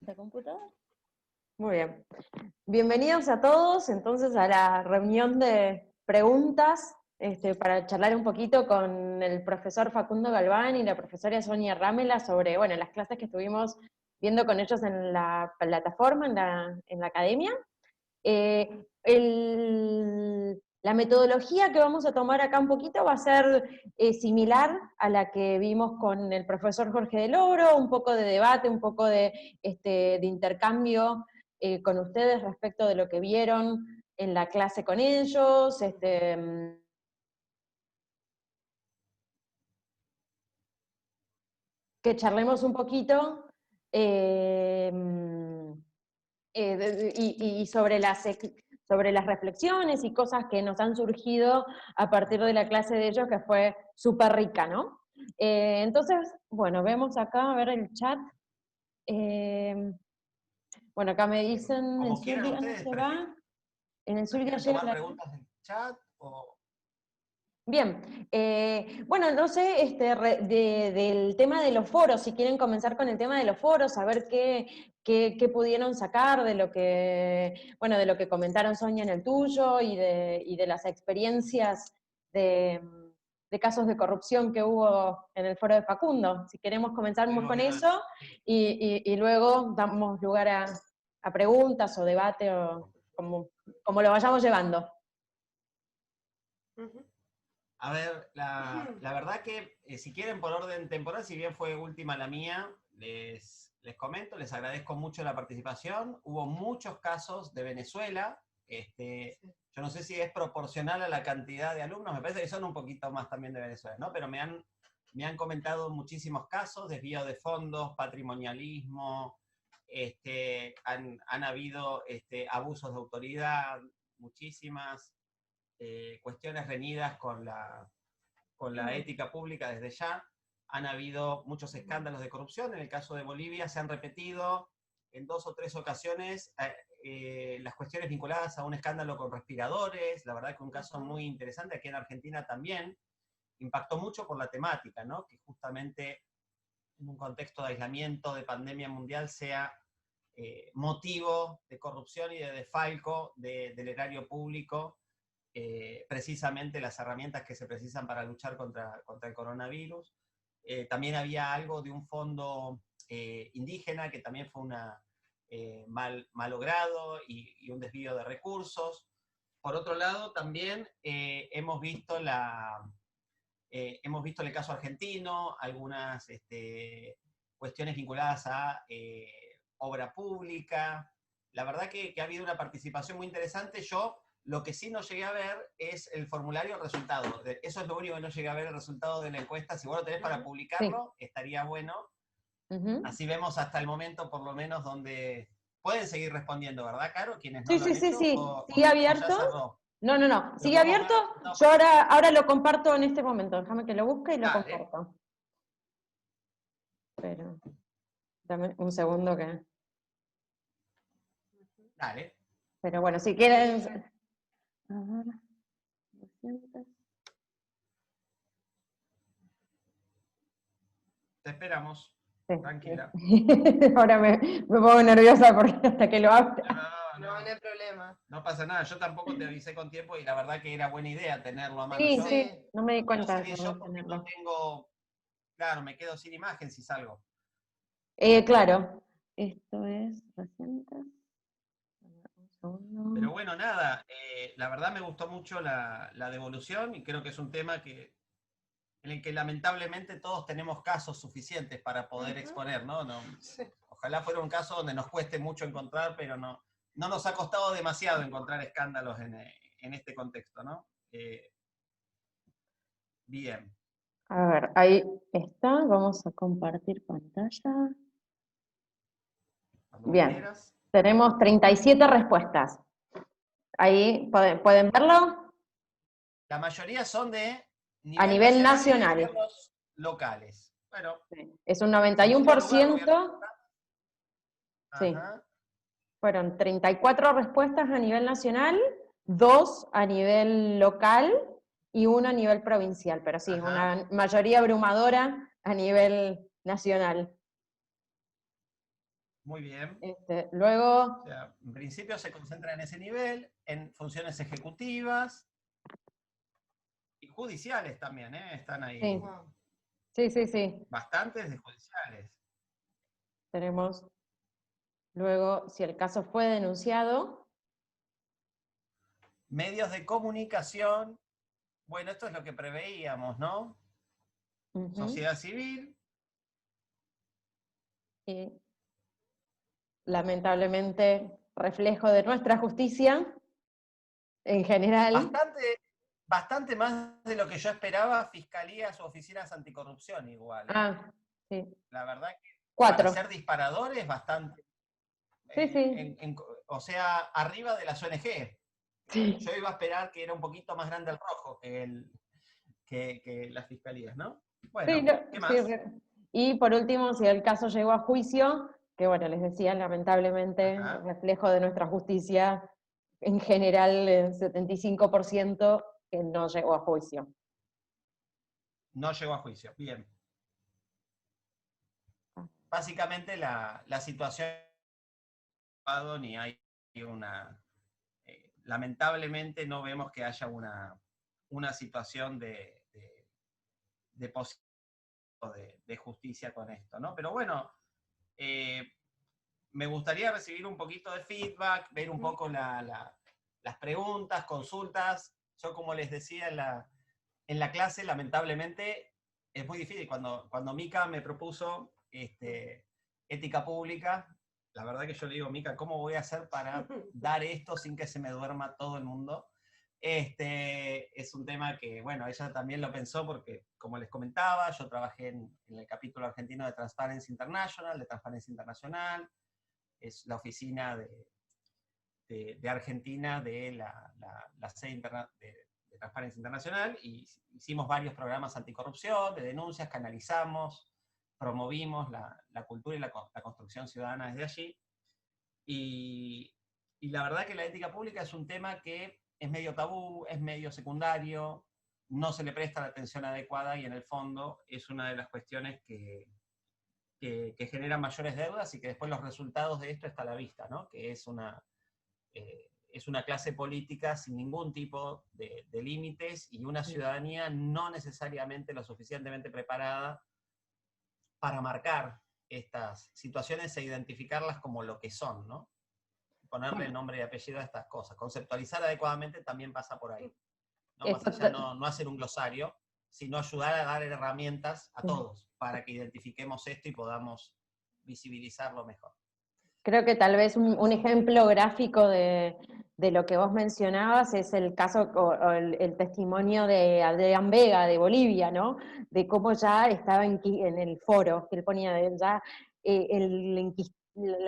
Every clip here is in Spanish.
¿La computadora? Muy bien. Bienvenidos a todos, entonces, a la reunión de preguntas para charlar un poquito con el profesor Facundo Galván y la profesora Sonia Rámela sobre, bueno, las clases que estuvimos viendo con ellos en la plataforma, en la academia. La metodología que vamos a tomar acá un poquito va a ser similar a la que vimos con el profesor Jorge del Oro, un poco de debate, un poco de intercambio con ustedes respecto de lo que vieron en la clase con ellos, que charlemos un poquito y sobre las reflexiones y cosas que nos han surgido a partir de la clase de ellos, que fue súper rica, ¿no? Entonces, bueno, vemos acá, a ver el chat. Bueno, acá me dicen, Como el quieran Zulia no ustedes, se va, en el Zulia ¿prefieren llega tomar la... preguntas del chat o...? Bien, bueno, no sé, del tema de los foros, si quieren comenzar con el tema de los foros, a ver qué pudieron sacar de lo que, bueno, de lo que comentaron Sonia en el tuyo y de las experiencias de casos de corrupción que hubo en el foro de Facundo. Si queremos comenzar Estuvimos con viendo eso y luego damos lugar a preguntas o debate o como lo vayamos llevando. A ver, la verdad que si quieren por orden temporal, si bien fue última la mía, les comento, les agradezco mucho la participación. Hubo muchos casos de Venezuela. Yo no sé si es proporcional a la cantidad de alumnos, me parece que son un poquito más también de Venezuela, ¿no? Pero me han comentado muchísimos casos, desvío de fondos, patrimonialismo, han habido abusos de autoridad, muchísimas cuestiones reñidas con la ética pública desde ya. Han habido muchos escándalos de corrupción. En el caso de Bolivia se han repetido en 2 o 3 ocasiones las cuestiones vinculadas a un escándalo con respiradores. La verdad que un caso muy interesante. Aquí en Argentina también impactó mucho por la temática, ¿no? Que justamente en un contexto de aislamiento, de pandemia mundial, sea motivo de corrupción y de desfalco del erario público, precisamente las herramientas que se precisan para luchar contra el coronavirus. También había algo de un fondo indígena que también fue malogrado y un desvío de recursos. Por otro lado, también hemos visto el caso argentino, algunas cuestiones vinculadas a obra pública. La verdad que ha habido una participación muy interesante. Yo lo que sí no llegué a ver es el formulario de resultado. Eso es lo único que no llegué a ver, el resultado de la encuesta. Si vos lo tenés para publicarlo, sí, estaría bueno. Así vemos hasta el momento, por lo menos, donde pueden seguir respondiendo, ¿verdad, Caro? Quienes no lo han hecho. Sí. O ¿Sigue abierto? ya cerró. No. ¿Sigue abierto? Yo ahora lo comparto en este momento. Déjame que lo busque y lo comparto. Pero, dame un segundo que... Dale. Pero bueno, si quieren... A ver... 200. Te esperamos. Sí. Tranquila. Ahora me pongo nerviosa porque hasta que lo abra. No hay problema. No pasa nada, yo tampoco te avisé con tiempo y la verdad que era buena idea tenerlo a mano. Sí, no me di cuenta. No sé yo porque no tengo... Claro, me quedo sin imagen si salgo. Claro. Esto es reciente. Pero bueno, nada, la verdad me gustó mucho la devolución y creo que es un tema en el que lamentablemente todos tenemos casos suficientes para poder exponer, ¿no? Sí. Ojalá fuera un caso donde nos cueste mucho encontrar, pero no nos ha costado demasiado encontrar escándalos en este contexto, ¿no? Bien. A ver, ahí está, vamos a compartir pantalla. Bien, tenemos 37 respuestas. Ahí, ¿pueden verlo? La mayoría son de a nivel nacional. Y gobiernos locales. Bueno, es un 91%. Sí. Fueron 34 respuestas a nivel nacional, 2 a nivel local y 1 a nivel provincial, pero sí, una mayoría abrumadora a nivel nacional. Muy bien. Luego... O sea, en principio se concentra en ese nivel, en funciones ejecutivas y judiciales también, ¿eh? Están ahí Sí, sí, sí, sí. bastantes de judiciales. Tenemos luego, si el caso fue denunciado. Medios de comunicación, bueno, esto es lo que preveíamos, ¿no? Sociedad civil. Y lamentablemente, reflejo de nuestra justicia en general. Bastante más de lo que yo esperaba, fiscalías o oficinas anticorrupción igual, ¿eh? Sí. La verdad que para 4. ser disparadores, bastante. Sí, sí. O sea, arriba de las ONG. Sí. Yo iba a esperar que era un poquito más grande el rojo que las fiscalías, ¿no? Sí, Bueno, ¿qué sí. más? Y por último, si el caso llegó a juicio, que bueno, les decía, lamentablemente, Ajá. reflejo de nuestra justicia, en general, el 75% que no llegó a juicio. No llegó a juicio. Bien. Básicamente la situación ni hay una... lamentablemente no vemos que haya una situación de de justicia con esto, ¿no? Pero bueno, me gustaría recibir un poquito de feedback, ver un poco las preguntas, consultas. Yo, como les decía en la clase, lamentablemente es muy difícil. Cuando Mica me propuso ética pública, la verdad que yo le digo, Mica, ¿cómo voy a hacer para dar esto sin que se me duerma todo el mundo? Es un tema que, bueno, ella también lo pensó porque, como les comentaba, yo trabajé en el capítulo argentino de Transparency International, es la oficina de Argentina de la sede de Transparencia Internacional, y hicimos varios programas anticorrupción, de denuncias, canalizamos, promovimos la cultura y la construcción ciudadana desde allí. Y la verdad que la ética pública es un tema que es medio tabú, es medio secundario, no se le presta la atención adecuada, y en el fondo es una de las cuestiones que generan mayores deudas, y que después los resultados de esto están a la vista, ¿no? Que es una clase política sin ningún tipo de límites, y una ciudadanía no necesariamente lo suficientemente preparada para marcar estas situaciones e identificarlas como lo que son, ¿no? Ponerle nombre y apellido a estas cosas. Conceptualizar adecuadamente también pasa por ahí, ¿no? Más allá no hacer un glosario, sino ayudar a dar herramientas a todos para que identifiquemos esto y podamos visibilizarlo mejor. Creo que tal vez un ejemplo gráfico de lo que vos mencionabas es el caso o el testimonio de Adrián Vega de Bolivia, ¿no? De cómo ya estaba en el foro, que él ponía ya el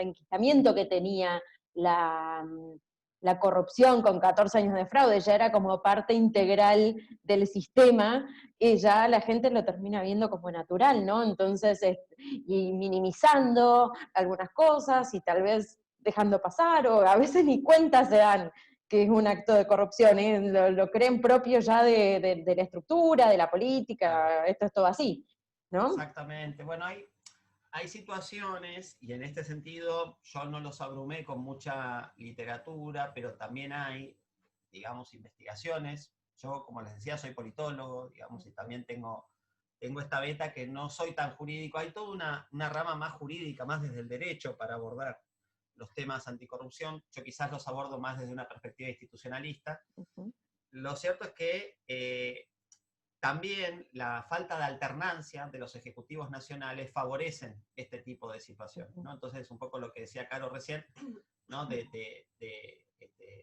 enquistamiento que tenía la corrupción con 14 años de fraude, ya era como parte integral del sistema, y ya la gente lo termina viendo como natural, ¿no? Entonces, y minimizando algunas cosas y tal vez dejando pasar, o a veces ni cuenta se dan que es un acto de corrupción, ¿eh? Lo creen propio ya de la estructura, de la política, claro. Esto es todo así, ¿no? Exactamente. Bueno, hay situaciones, y en este sentido yo no los abrumé con mucha literatura, pero también hay, digamos, investigaciones. Yo, como les decía, soy politólogo, digamos, y también tengo esta beta que no soy tan jurídico. Hay toda una rama más jurídica, más desde el derecho, para abordar los temas anticorrupción. Yo quizás los abordo más desde una perspectiva institucionalista. Lo cierto es que también la falta de alternancia de los ejecutivos nacionales favorecen este tipo de situaciones, ¿no? Entonces, un poco lo que decía Caro recién, ¿no? de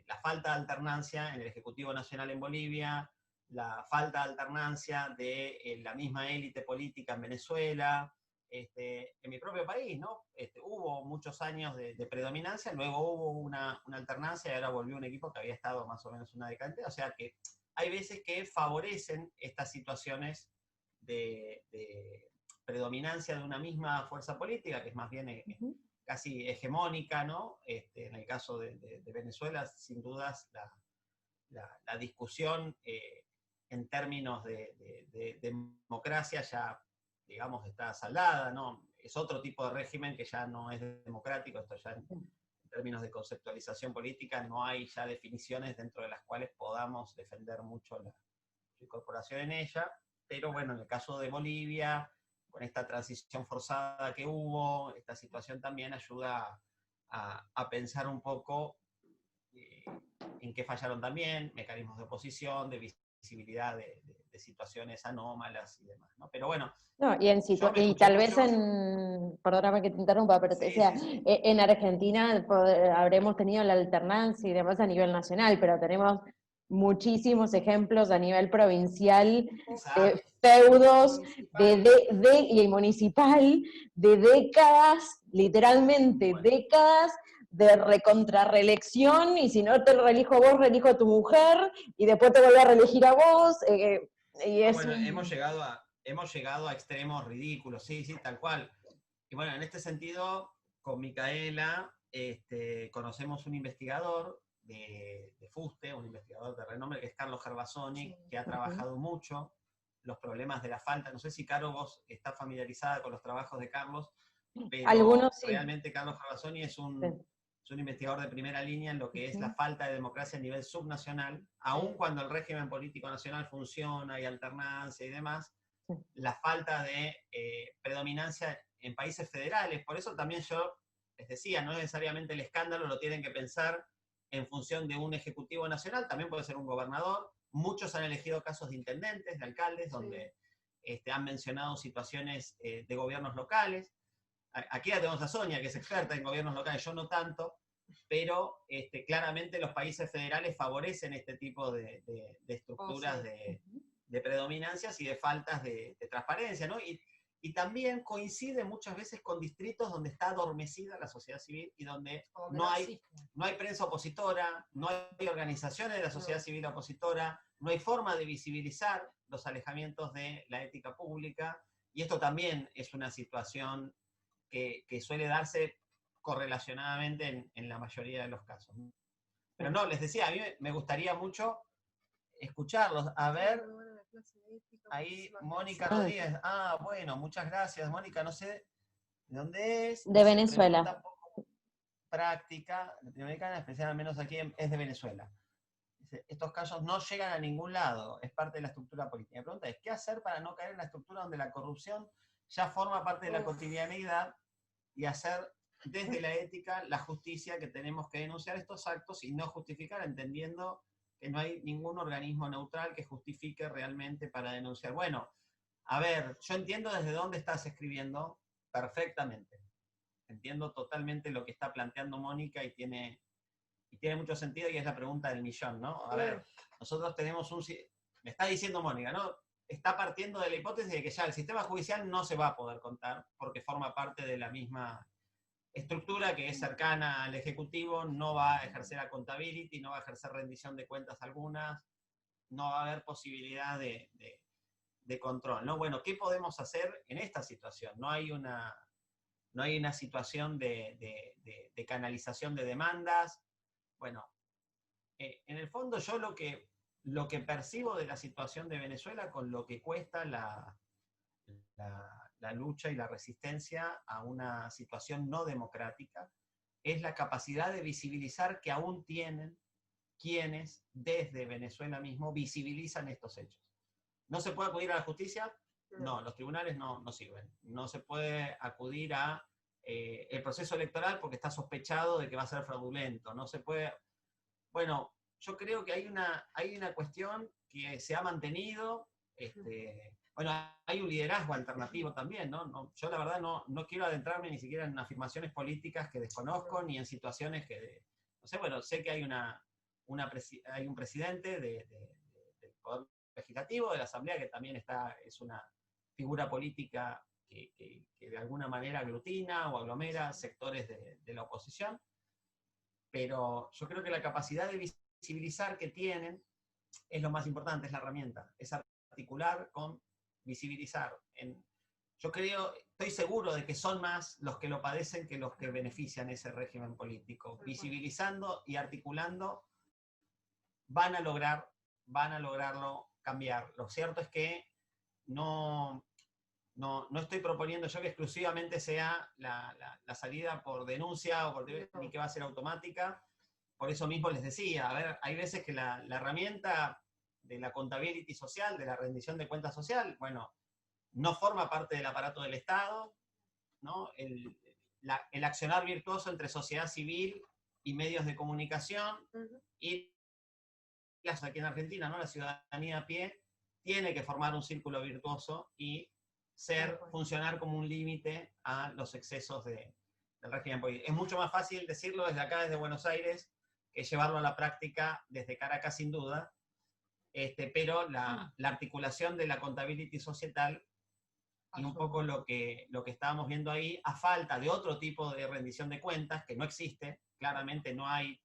la falta de alternancia en el Ejecutivo Nacional en Bolivia, la falta de alternancia de la misma élite política en Venezuela, en mi propio país, ¿no? Hubo muchos años de predominancia, luego hubo una alternancia, y ahora volvió un equipo que había estado más o menos una década entera, o sea que hay veces que favorecen estas situaciones de predominancia de una misma fuerza política, que es más bien casi hegemónica, ¿no? En el caso de Venezuela, sin dudas, la discusión en términos de democracia ya, digamos, está saldada, ¿no? es otro tipo de régimen que ya no es democrático, esto ya en términos de conceptualización política no hay ya definiciones dentro de las cuales podamos defender mucho la incorporación en ella, pero bueno, en el caso de Bolivia, con esta transición forzada que hubo, esta situación también ayuda a pensar un poco en qué fallaron también, mecanismos de oposición, de visibilidad de situaciones anómalas y demás, ¿no? Pero bueno, No, yo me y escuché tal vez mucho. perdóname que te interrumpa, pero te Sí, decía, sí, sí. en Argentina habremos tenido la alternancia y demás a nivel nacional, pero tenemos muchísimos ejemplos a nivel provincial de Exacto. feudos Municipal. y municipal de décadas, literalmente Bueno, décadas de recontrarreelección, y si no te reelijo a vos, reelijo a tu mujer, y después te vuelvo a reelegir a vos, y no, es bueno, un... hemos llegado a extremos ridículos, sí, sí, tal cual. Y bueno, en este sentido, con Micaela, conocemos un investigador de Fuste, un investigador de renombre, que es Carlos Gervasoni, que ha trabajado mucho los problemas de la falta. No sé si, Caro, vos estás familiarizada con los trabajos de Carlos, Algunos pero sí. realmente Carlos Gervasoni es Sí. un investigador de primera línea en lo que es la Ujú. falta de democracia a nivel subnacional, aun cuando el régimen político nacional funciona, hay alternancia y demás, Sí. la falta de predominancia en países federales. Por eso también yo les decía, no necesariamente el escándalo lo tienen que pensar en función de un ejecutivo nacional, también puede ser un gobernador. Muchos han elegido casos de intendentes, de alcaldes, donde han mencionado situaciones de gobiernos locales. Aquí ya tenemos a Sonia, que es experta en gobiernos locales, yo no tanto, pero claramente los países federales favorecen este tipo de estructuras de predominancias y de faltas de transparencia, ¿no? Y también coincide muchas veces con distritos donde está adormecida la sociedad civil y donde no hay prensa opositora, no hay organizaciones de la sociedad civil opositora, no hay forma de visibilizar los alejamientos de la ética pública, y esto también es una situación que suele darse correlacionadamente en la mayoría de los casos. Pero no, les decía, a mí me gustaría mucho escucharlos. A ver, ahí Mónica Rodríguez. Ah, bueno, muchas gracias, Mónica. No sé de dónde es. De Dice, Venezuela. pregunta poco práctica, latinoamericana, especial al menos aquí es de Venezuela. Dice, estos casos no llegan a ningún lado, es parte de la estructura política. La pregunta es, ¿qué hacer para no caer en la estructura donde la corrupción ya forma parte de la cotidianidad y hacer desde la ética la justicia que tenemos que denunciar estos actos y no justificar, entendiendo que no hay ningún organismo neutral que justifique realmente para denunciar? Bueno, a ver, yo entiendo desde dónde estás escribiendo perfectamente. Entiendo totalmente lo que está planteando Mónica y tiene mucho sentido, y es la pregunta del millón, ¿no? A ver, nosotros tenemos me está diciendo Mónica, ¿no? Está partiendo de la hipótesis de que ya el sistema judicial no se va a poder contar porque forma parte de la misma estructura que es cercana al Ejecutivo, no va a ejercer accountability, no va a ejercer rendición de cuentas algunas, no va a haber posibilidad de control, ¿no? Bueno, ¿qué podemos hacer en esta situación? No hay una situación de canalización de demandas. Bueno, en el fondo yo lo que percibo de la situación de Venezuela con lo que cuesta la lucha y la resistencia a una situación no democrática es la capacidad de visibilizar que aún tienen quienes desde Venezuela mismo visibilizan estos hechos. ¿No se puede acudir a la justicia? No, los tribunales no sirven. No se puede acudir a el proceso electoral porque está sospechado de que va a ser fraudulento. No se puede... Bueno, yo creo que hay una cuestión que se ha mantenido. Bueno, hay un liderazgo alternativo también, ¿no? Yo la verdad no quiero adentrarme ni siquiera en afirmaciones políticas que desconozco, ni en situaciones que... No sé, bueno, sé que hay un presidente del Poder Legislativo, de la Asamblea, que también es una figura política que de alguna manera aglutina o aglomera sectores de la oposición, pero yo creo que la capacidad de visibilizar que tienen es lo más importante, es la herramienta, es articular con visibilizar. Yo estoy seguro de que son más los que lo padecen que los que benefician ese régimen político. Visibilizando y articulando van a lograrlo cambiar. Lo cierto es que no no estoy proponiendo yo que exclusivamente sea la salida por denuncia ni que va a ser automática. Por eso mismo les decía, a ver, hay veces que la herramienta de la contability social, de la rendición de cuentas social, bueno, no forma parte del aparato del Estado, ¿no? El accionar virtuoso entre sociedad civil y medios de comunicación, y aquí en Argentina, ¿no? La ciudadanía a pie tiene que formar un círculo virtuoso y funcionar como un límite a los excesos del régimen político. Es mucho más fácil decirlo desde acá, desde Buenos Aires, que llevarlo a la práctica desde Caracas, sin duda, pero la articulación de la contability societal y un poco lo que estábamos viendo ahí, a falta de otro tipo de rendición de cuentas, que no existe, claramente no hay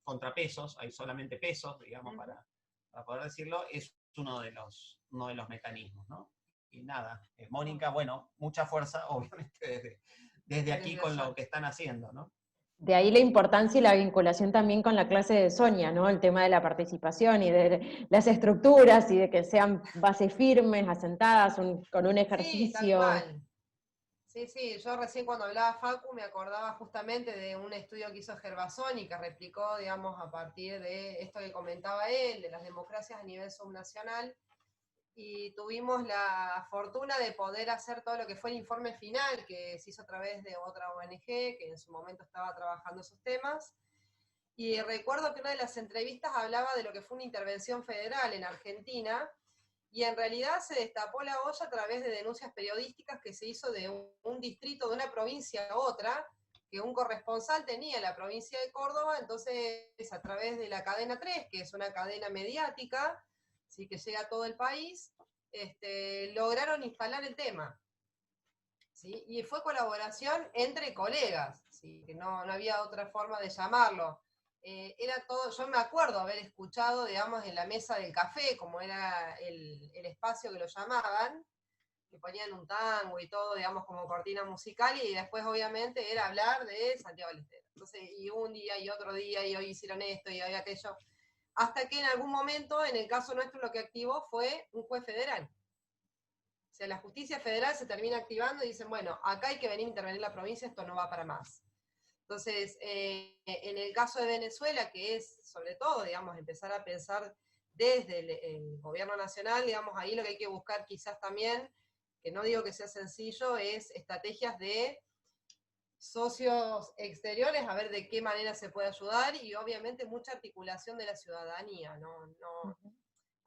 contrapesos, hay solamente pesos, digamos, para poder decirlo, es uno de los mecanismos, ¿no? Y nada, Mónica, bueno, mucha fuerza, obviamente, desde aquí con lo que están haciendo, ¿no? De ahí la importancia y la vinculación también con la clase de Sonia, ¿no? El tema de la participación y de las estructuras y de que sean bases firmes, asentadas, con un ejercicio. Sí, tal cual. Sí, yo recién cuando hablaba Facu me acordaba justamente de un estudio que hizo Gervasoni que replicó, digamos, a partir de esto que comentaba él, de las democracias a nivel subnacional, y tuvimos la fortuna de poder hacer todo lo que fue el informe final, que se hizo a través de otra ONG, que en su momento estaba trabajando esos temas, y recuerdo que una de las entrevistas hablaba de lo que fue una intervención federal en Argentina, y en realidad se destapó la olla a través de denuncias periodísticas que se hizo de un distrito, de una provincia a otra, que un corresponsal tenía en la provincia de Córdoba, entonces a través de la cadena 3, que es una cadena mediática, ¿sí? Que llega a todo el país, lograron instalar el tema. ¿Sí? Y fue colaboración entre colegas, ¿sí? Que no había otra forma de llamarlo. Era todo, yo me acuerdo haber escuchado, digamos, en la mesa del café, como era el espacio que lo llamaban, que ponían un tango y todo, digamos, como cortina musical, y después obviamente era hablar de Santiago del Estero. Entonces, y un día y otro día, y hoy hicieron esto y hoy aquello, hasta que en algún momento, en el caso nuestro, lo que activó fue un juez federal. O sea, la justicia federal se termina activando y dicen, bueno, acá hay que venir a intervenir la provincia, esto no va para más. Entonces, en el caso de Venezuela, que es sobre todo, digamos, empezar a pensar desde el gobierno nacional, digamos, ahí lo que hay que buscar quizás también, que no digo que sea sencillo, es estrategias de socios exteriores, a ver de qué manera se puede ayudar, y obviamente mucha articulación de la ciudadanía, ¿no?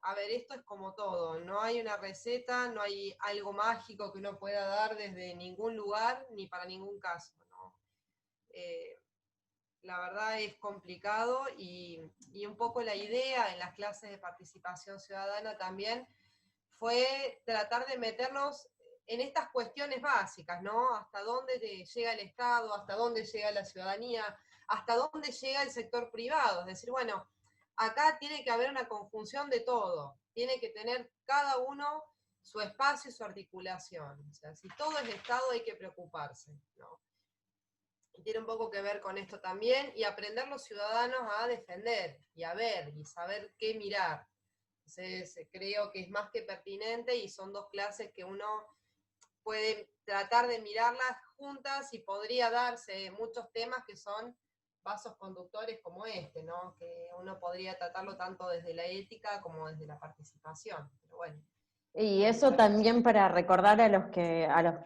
A ver, esto es como todo, no hay una receta, no hay algo mágico que uno pueda dar desde ningún lugar, ni para ningún caso, ¿no? La verdad es complicado, y un poco la idea en las clases de participación ciudadana también fue tratar de meternos en estas cuestiones básicas, ¿no? Hasta dónde llega el Estado, hasta dónde llega la ciudadanía, hasta dónde llega el sector privado. Es decir, bueno, acá tiene que haber una conjunción de todo, tiene que tener cada uno su espacio y su articulación. O sea, si todo es Estado hay que preocuparse, ¿no? Y tiene un poco que ver con esto también, y aprender los ciudadanos a defender, y a ver, y saber qué mirar. Entonces, creo que es más que pertinente, y son dos clases que uno puede tratar de mirarlas juntas, y podría darse muchos temas que son vasos conductores como este, ¿no? Que uno podría tratarlo tanto desde la ética como desde la participación. Pero bueno. Y eso también para recordar a los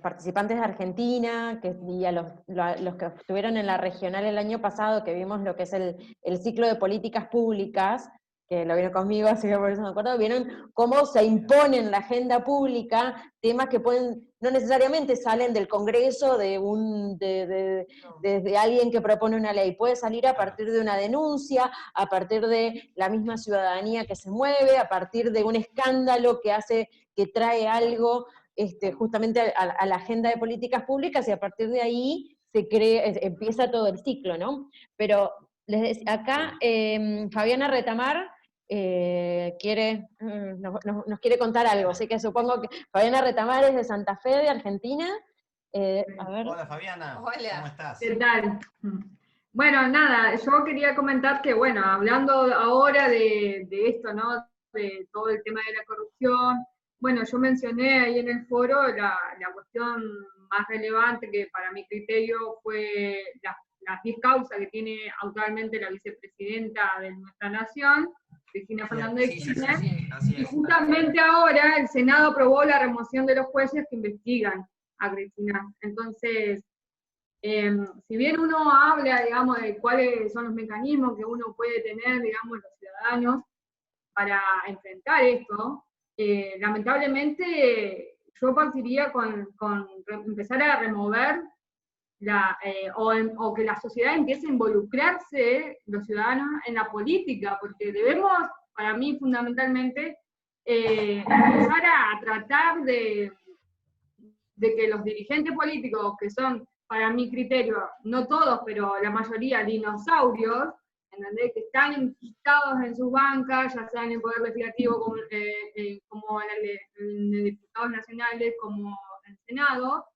participantes de Argentina y a los que estuvieron en la regional el año pasado, que vimos lo que es el ciclo de políticas públicas, que lo vieron conmigo, así que por eso me acuerdo, vieron cómo se impone en la agenda pública temas que no necesariamente salen del Congreso de alguien que propone una ley, puede salir a partir de una denuncia, a partir de la misma ciudadanía que se mueve, a partir de un escándalo que trae algo justamente a la agenda de políticas públicas, y a partir de ahí empieza todo el ciclo, ¿no? Pero acá Fabiana Retamar nos quiere contar algo, así que supongo que Fabiana Retamar es de Santa Fe, de Argentina. A ver. Hola Fabiana, hola. ¿Cómo estás? ¿Qué tal? Bueno, nada, yo quería comentar que, bueno, hablando ahora de esto, ¿no? De todo el tema de la corrupción, bueno, yo mencioné ahí en el foro la cuestión más relevante que para mi criterio fue las 10 causas que tiene actualmente la vicepresidenta de nuestra nación, Cristina Fernández de Kirchner, así y es. justamente ahora el Senado aprobó la remoción de los jueces que investigan a Cristina. Entonces, si bien uno habla, digamos, de cuáles son los mecanismos que uno puede tener, digamos, los ciudadanos para enfrentar esto, lamentablemente yo partiría con empezar a remover o que la sociedad empiece a involucrarse, los ciudadanos, en la política, porque debemos, para mí fundamentalmente, empezar a tratar de que los dirigentes políticos, que son, para mi criterio, no todos, pero la mayoría dinosaurios, ¿entendés? Que están enquistados en sus bancas, ya sea en el Poder Legislativo, como en el diputados nacionales, como en el Senado,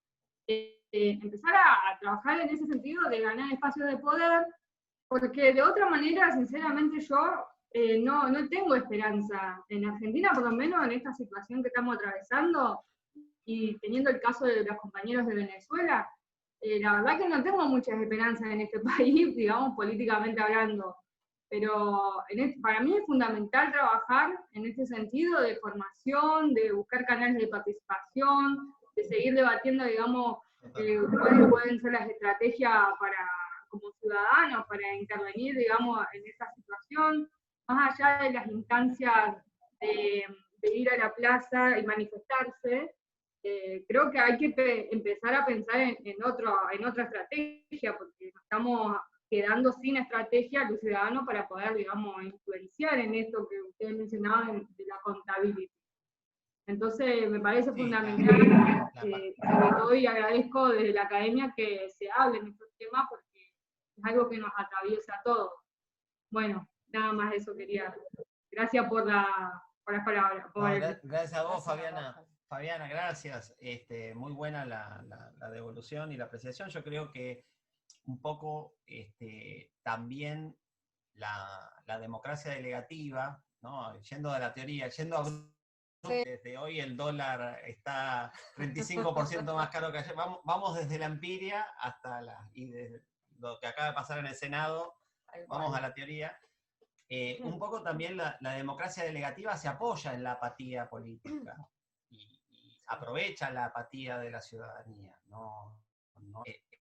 empezar a trabajar en ese sentido de ganar espacios de poder, porque de otra manera, sinceramente, yo no tengo esperanza. En Argentina, por lo menos, en esta situación que estamos atravesando, y teniendo el caso de los compañeros de Venezuela, la verdad que no tengo muchas esperanzas en este país, digamos, políticamente hablando. Pero para mí es fundamental trabajar en este sentido de formación, de buscar canales de participación, de seguir debatiendo, digamos, cuáles pueden ser las estrategias como ciudadanos para intervenir, digamos, en esta situación, más allá de las instancias de ir a la plaza y manifestarse. Creo que hay que empezar a pensar en otra estrategia, porque nos estamos quedando sin estrategia los ciudadanos para poder, digamos, influenciar en esto que ustedes mencionaban de la contabilidad. Entonces, me parece fundamental, sobre todo, y agradezco desde la academia que se hable en estos temas, porque es algo que nos atraviesa a todos. Bueno, nada más eso quería. Gracias por las palabras. Gracias a vos, Fabiana. Fabiana, gracias. Muy buena la devolución y la apreciación. Yo creo que un poco también la democracia delegativa, ¿no? Yendo de la teoría, desde hoy el dólar está 35% más caro que ayer. Vamos desde la empiria hasta y desde lo que acaba de pasar en el Senado, vamos a la teoría. Un poco también la democracia delegativa se apoya en la apatía política y aprovecha la apatía de la ciudadanía.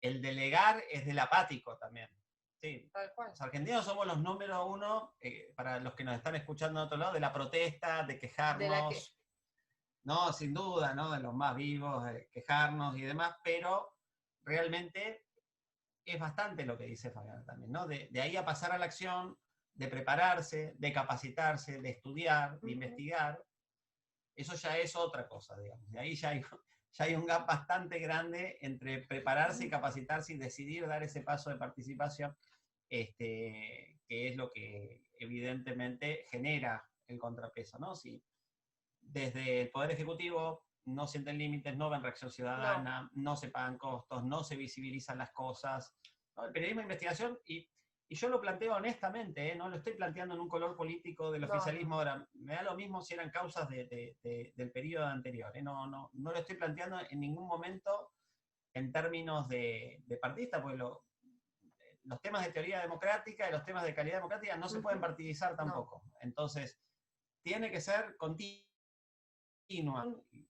El delegar es del apático también. Sí. Los argentinos somos los número uno, para los que nos están escuchando de otro lado, de la protesta, de quejarnos. No, sin duda, ¿no? De los más vivos, de quejarnos y demás, pero realmente es bastante lo que dice Fabián también, ¿no? De ahí a pasar a la acción, de prepararse, de capacitarse, de estudiar, de investigar, eso ya es otra cosa, digamos. De ahí ya hay un gap bastante grande entre prepararse y capacitarse y decidir dar ese paso de participación, que es lo que evidentemente genera el contrapeso, ¿no? Si desde el Poder Ejecutivo no sienten límites, no ven reacción ciudadana, no se pagan costos, no se visibilizan las cosas, ¿no? El periodismo de investigación, y yo lo planteo honestamente, no lo estoy planteando en un color político del oficialismo ahora, me da lo mismo si eran causas del periodo anterior, no lo estoy planteando en ningún momento en términos de partidista, porque los temas de teoría democrática y los temas de calidad democrática no se pueden partidizar tampoco. Entonces, tiene que ser continua. Y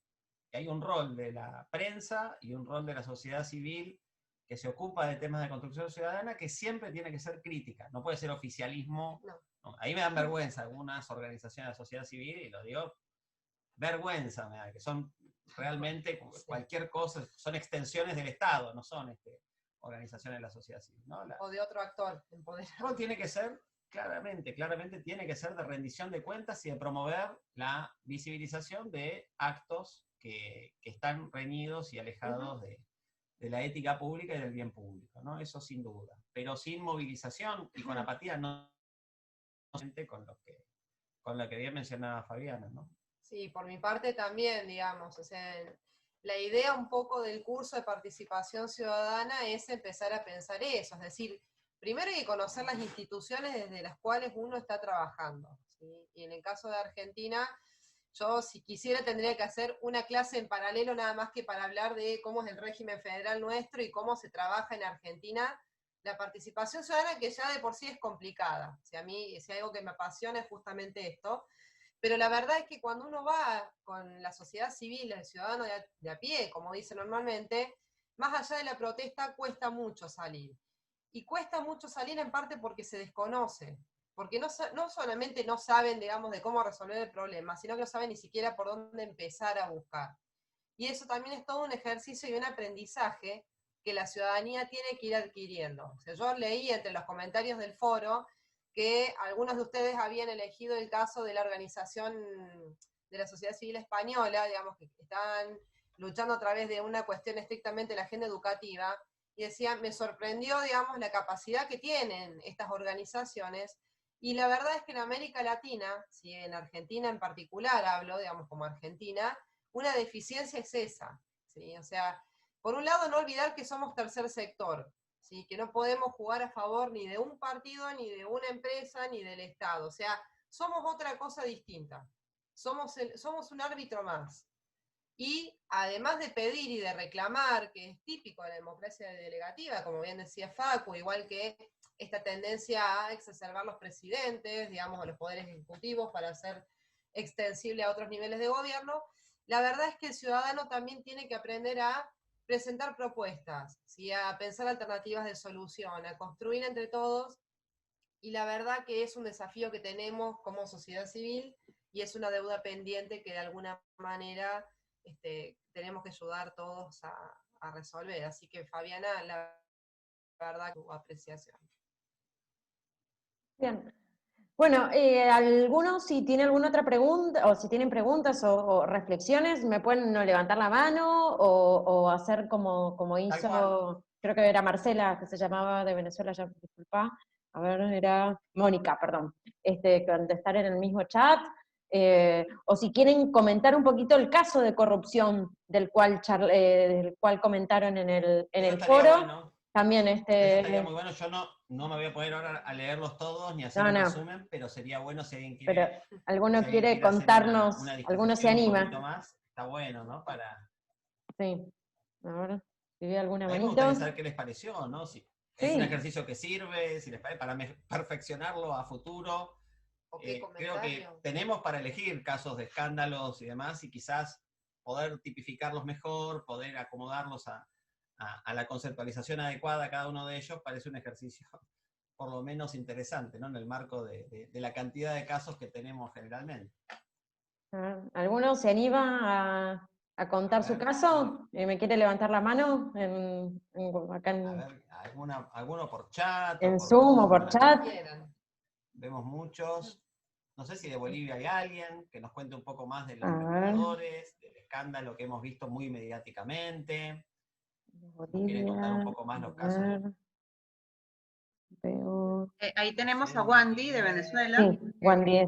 hay un rol de la prensa y un rol de la sociedad civil que se ocupa de temas de construcción ciudadana, que siempre tiene que ser crítica, no puede ser oficialismo. No, ahí me dan vergüenza algunas organizaciones de la sociedad civil, y lo digo, vergüenza me da, que son realmente cualquier cosa, son extensiones del Estado, no son organizaciones de la sociedad civil, ¿no? O de otro actor en poder. No, tiene que ser, claramente tiene que ser de rendición de cuentas y de promover la visibilización de actos que están reñidos y alejados de la ética pública y del bien público, ¿no? Eso sin duda. Pero sin movilización y con apatía no con lo que bien mencionaba Fabiana, ¿no? Sí, por mi parte también, digamos, o sea, la idea un poco del curso de participación ciudadana es empezar a pensar eso, es decir, primero hay que conocer las instituciones desde las cuales uno está trabajando, ¿sí? Y en el caso de Argentina, Yo, si quisiera, tendría que hacer una clase en paralelo nada más que para hablar de cómo es el régimen federal nuestro y cómo se trabaja en Argentina la participación ciudadana, que ya de por sí es complicada. Si a mí, si hay algo que me apasiona es justamente esto. Pero la verdad es que cuando uno va con la sociedad civil, el ciudadano de a pie, como dice normalmente, más allá de la protesta, cuesta mucho salir. Y cuesta mucho salir en parte porque se desconoce. Porque no solamente no saben, digamos, de cómo resolver el problema, sino que no saben ni siquiera por dónde empezar a buscar. Y eso también es todo un ejercicio y un aprendizaje que la ciudadanía tiene que ir adquiriendo. O sea, yo leí entre los comentarios del foro que algunos de ustedes habían elegido el caso de la organización de la sociedad civil española, digamos, que están luchando a través de una cuestión estrictamente de la agenda educativa, y decían, me sorprendió, digamos, la capacidad que tienen estas organizaciones, y la verdad es que en América Latina, si en Argentina en particular hablo, digamos, como Argentina, una deficiencia es esa, ¿sí? O sea, por un lado no olvidar que somos tercer sector, ¿sí? Que no podemos jugar a favor ni de un partido, ni de una empresa, ni del Estado. O sea, somos otra cosa distinta. Somos un árbitro más. Y además de pedir y de reclamar, que es típico de la democracia delegativa, como bien decía Facu, igual que esta tendencia a exacerbar los presidentes, digamos, a los poderes ejecutivos para hacer extensible a otros niveles de gobierno, la verdad es que el ciudadano también tiene que aprender a presentar propuestas, ¿sí? A pensar alternativas de solución, a construir entre todos, y la verdad que es un desafío que tenemos como sociedad civil y es una deuda pendiente que de alguna manera tenemos que ayudar todos a resolver. Así que Fabiana, la verdad, tu apreciación. Bien. Bueno, algunos si tienen alguna otra pregunta, o si tienen preguntas o reflexiones, me pueden no levantar la mano o hacer como hizo, creo que era Marcela, que se llamaba de Venezuela, ya disculpa, a ver, era Mónica, perdón, contestar en el mismo chat, o si quieren comentar un poquito el caso de corrupción del cual comentaron en el foro. Bueno. También Eso estaría muy bueno. Yo no me voy a poder ahora a leerlos todos ni hacer un resumen, pero sería bueno si alguien quiere. Pero alguno si quiere contarnos, una alguno se disquisición anima. un poquito más, está bueno, ¿no? Sí. A ver, si ve alguna a mí me manito. gustaría saber qué les pareció, ¿no? Si es un ejercicio que sirve, si les parece, para perfeccionarlo a futuro. Creo que tenemos para elegir casos de escándalos y demás, y quizás poder tipificarlos mejor, poder acomodarlos a la conceptualización adecuada a cada uno de ellos, parece un ejercicio por lo menos interesante, ¿no? En el marco de la cantidad de casos que tenemos generalmente. ¿Alguno se anima a contar su caso? ¿Me quiere levantar la mano? Acá a ver, alguno por chat. En Zoom o por chat. Vemos muchos. No sé si de Bolivia hay alguien que nos cuente un poco más de los reguladores, del escándalo que hemos visto muy mediáticamente. Bolivia, ¿Quieren contar un poco más los casos? Ahí tenemos a Wandy de Venezuela. Sí, Wandy.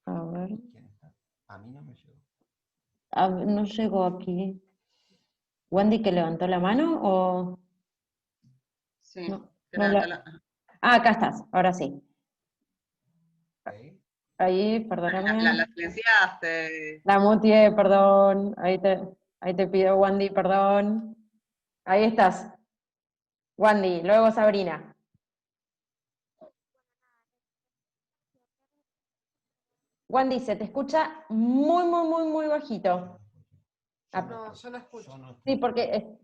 A ver. A mí no me llegó. No llegó aquí. ¿Wandy que levantó la mano o...? Sí. No, acá estás, ahora sí. Okay. Ahí, perdóname. La silenciaste. La mutié, perdón. Ahí te pido, Wandy, perdón. Ahí estás. Wandy, luego Sabrina. Wandy, se te escucha muy, muy, muy, muy bajito. Yo no escucho. Sí, porque...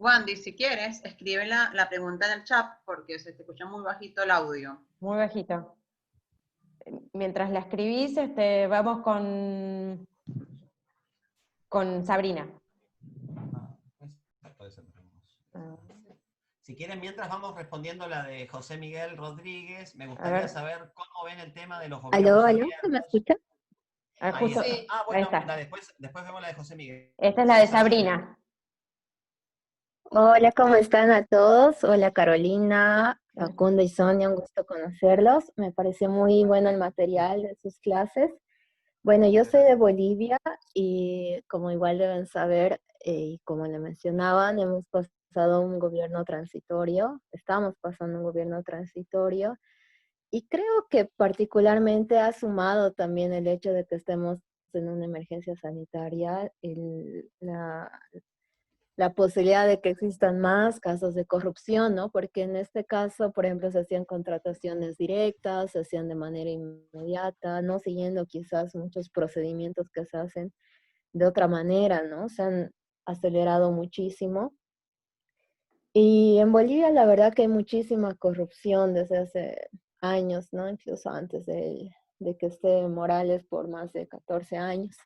Wandy, si quieres, escribe la pregunta en el chat porque se te escucha muy bajito el audio. Muy bajito. Mientras la escribís, vamos con Sabrina. Si quieren, mientras vamos respondiendo la de José Miguel Rodríguez, me gustaría saber cómo ven el tema de los gobiernos abiertos. ¿Se me escucha? Justo, bueno, después vemos la de José Miguel. Esta es la de Sabrina. Hola, ¿cómo están a todos? Hola Carolina, Facundo y Sonia, un gusto conocerlos. Me parece muy bueno el material de sus clases. Bueno, yo soy de Bolivia y como igual deben saber, y como le mencionaban, hemos pasado un gobierno transitorio, estamos pasando un gobierno transitorio y creo que particularmente ha sumado también el hecho de que estemos en una emergencia sanitaria, la posibilidad de que existan más casos de corrupción, ¿no? Porque en este caso, por ejemplo, se hacían contrataciones directas, se hacían de manera inmediata, no siguiendo quizás muchos procedimientos que se hacen de otra manera, ¿no? Se han acelerado muchísimo. Y en Bolivia la verdad que hay muchísima corrupción desde hace años, ¿no? Incluso antes de que esté Morales por más de 14 años.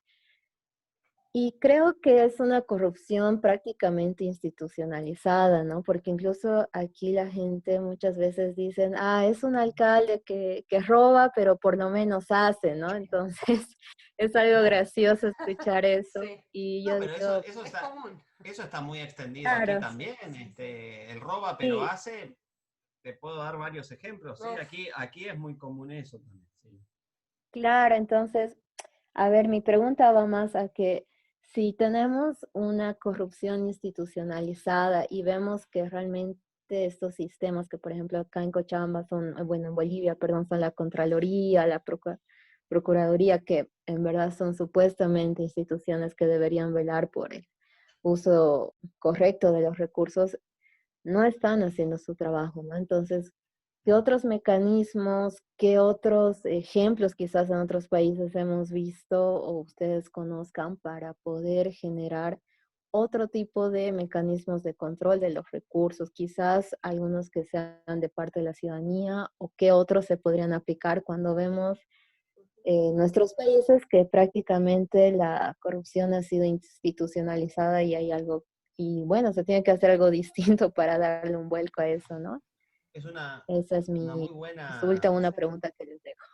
Y creo que es una corrupción prácticamente institucionalizada, ¿no? Porque incluso aquí la gente muchas veces dicen, ah, es un alcalde que roba, pero por lo menos hace, ¿no? Entonces es algo gracioso escuchar eso. Sí, Y No, yo pero digo, es común. eso está muy extendido aquí claro, también. El roba pero sí, hace, te puedo dar varios ejemplos, ¿sí? No, Aquí es muy común eso también, sí. claro. Entonces, a ver, mi pregunta va más a que si tenemos una corrupción institucionalizada y vemos que realmente estos sistemas que, por ejemplo, acá en Cochabamba son, bueno, en Bolivia, perdón, son la Contraloría, la Procuraduría, que en verdad son supuestamente instituciones que deberían velar por el uso correcto de los recursos, no están haciendo su trabajo, ¿no? Entonces, ¿qué otros mecanismos, qué otros ejemplos quizás en otros países hemos visto o ustedes conozcan para poder generar otro tipo de mecanismos de control de los recursos? Quizás algunos que sean de parte de la ciudadanía o qué otros se podrían aplicar cuando vemos nuestros países que prácticamente la corrupción ha sido institucionalizada y hay algo, y bueno, se tiene que hacer algo distinto para darle un vuelco a eso, ¿no? Es Esa es una mi muy resulta buena, una pregunta que les dejo.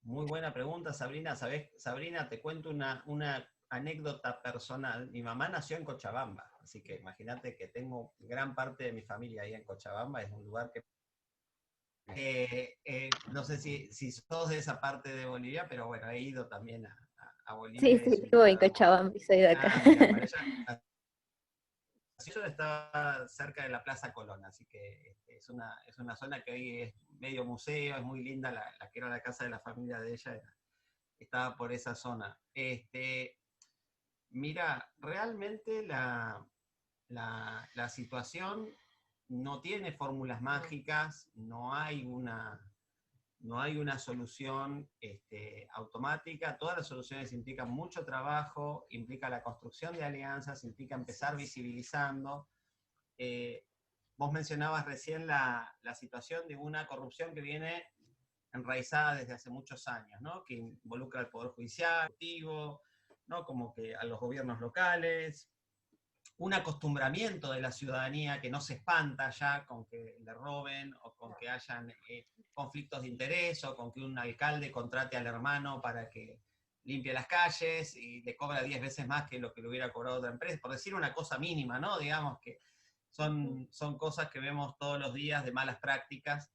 muy buena pregunta, Sabrina. ¿Sabés? Sabrina, te cuento una anécdota personal. Mi mamá nació en Cochabamba, así que imagínate que tengo gran parte de mi familia ahí en Cochabamba. Es un lugar que no sé si sos de esa parte de Bolivia, pero bueno, he ido también a Sí, Bolivia, sí, es un vivo en lugar hermoso. Cochabamba y soy de acá. Ah, mira, para allá. Yo estaba cerca de la Plaza Colón, así que es una zona que hoy es medio museo, es muy linda, la que era la casa de la familia de ella, estaba por esa zona. Mira, realmente la situación no tiene fórmulas mágicas, no hay una solución automática. Todas las soluciones implican mucho trabajo, implica la construcción de alianzas, implica empezar visibilizando. Eh, Vos mencionabas recién la situación de una corrupción que viene enraizada desde hace muchos años, ¿no? Que involucra al Poder Judicial, ¿no? Como que a los gobiernos locales, un acostumbramiento de la ciudadanía que no se espanta ya con que le roben o con que hayan conflictos de interés o con que un alcalde contrate al hermano para que limpie las calles y le cobra 10 veces más que lo que le hubiera cobrado otra empresa, por decir una cosa mínima, ¿no? Digamos que son cosas que vemos todos los días de malas prácticas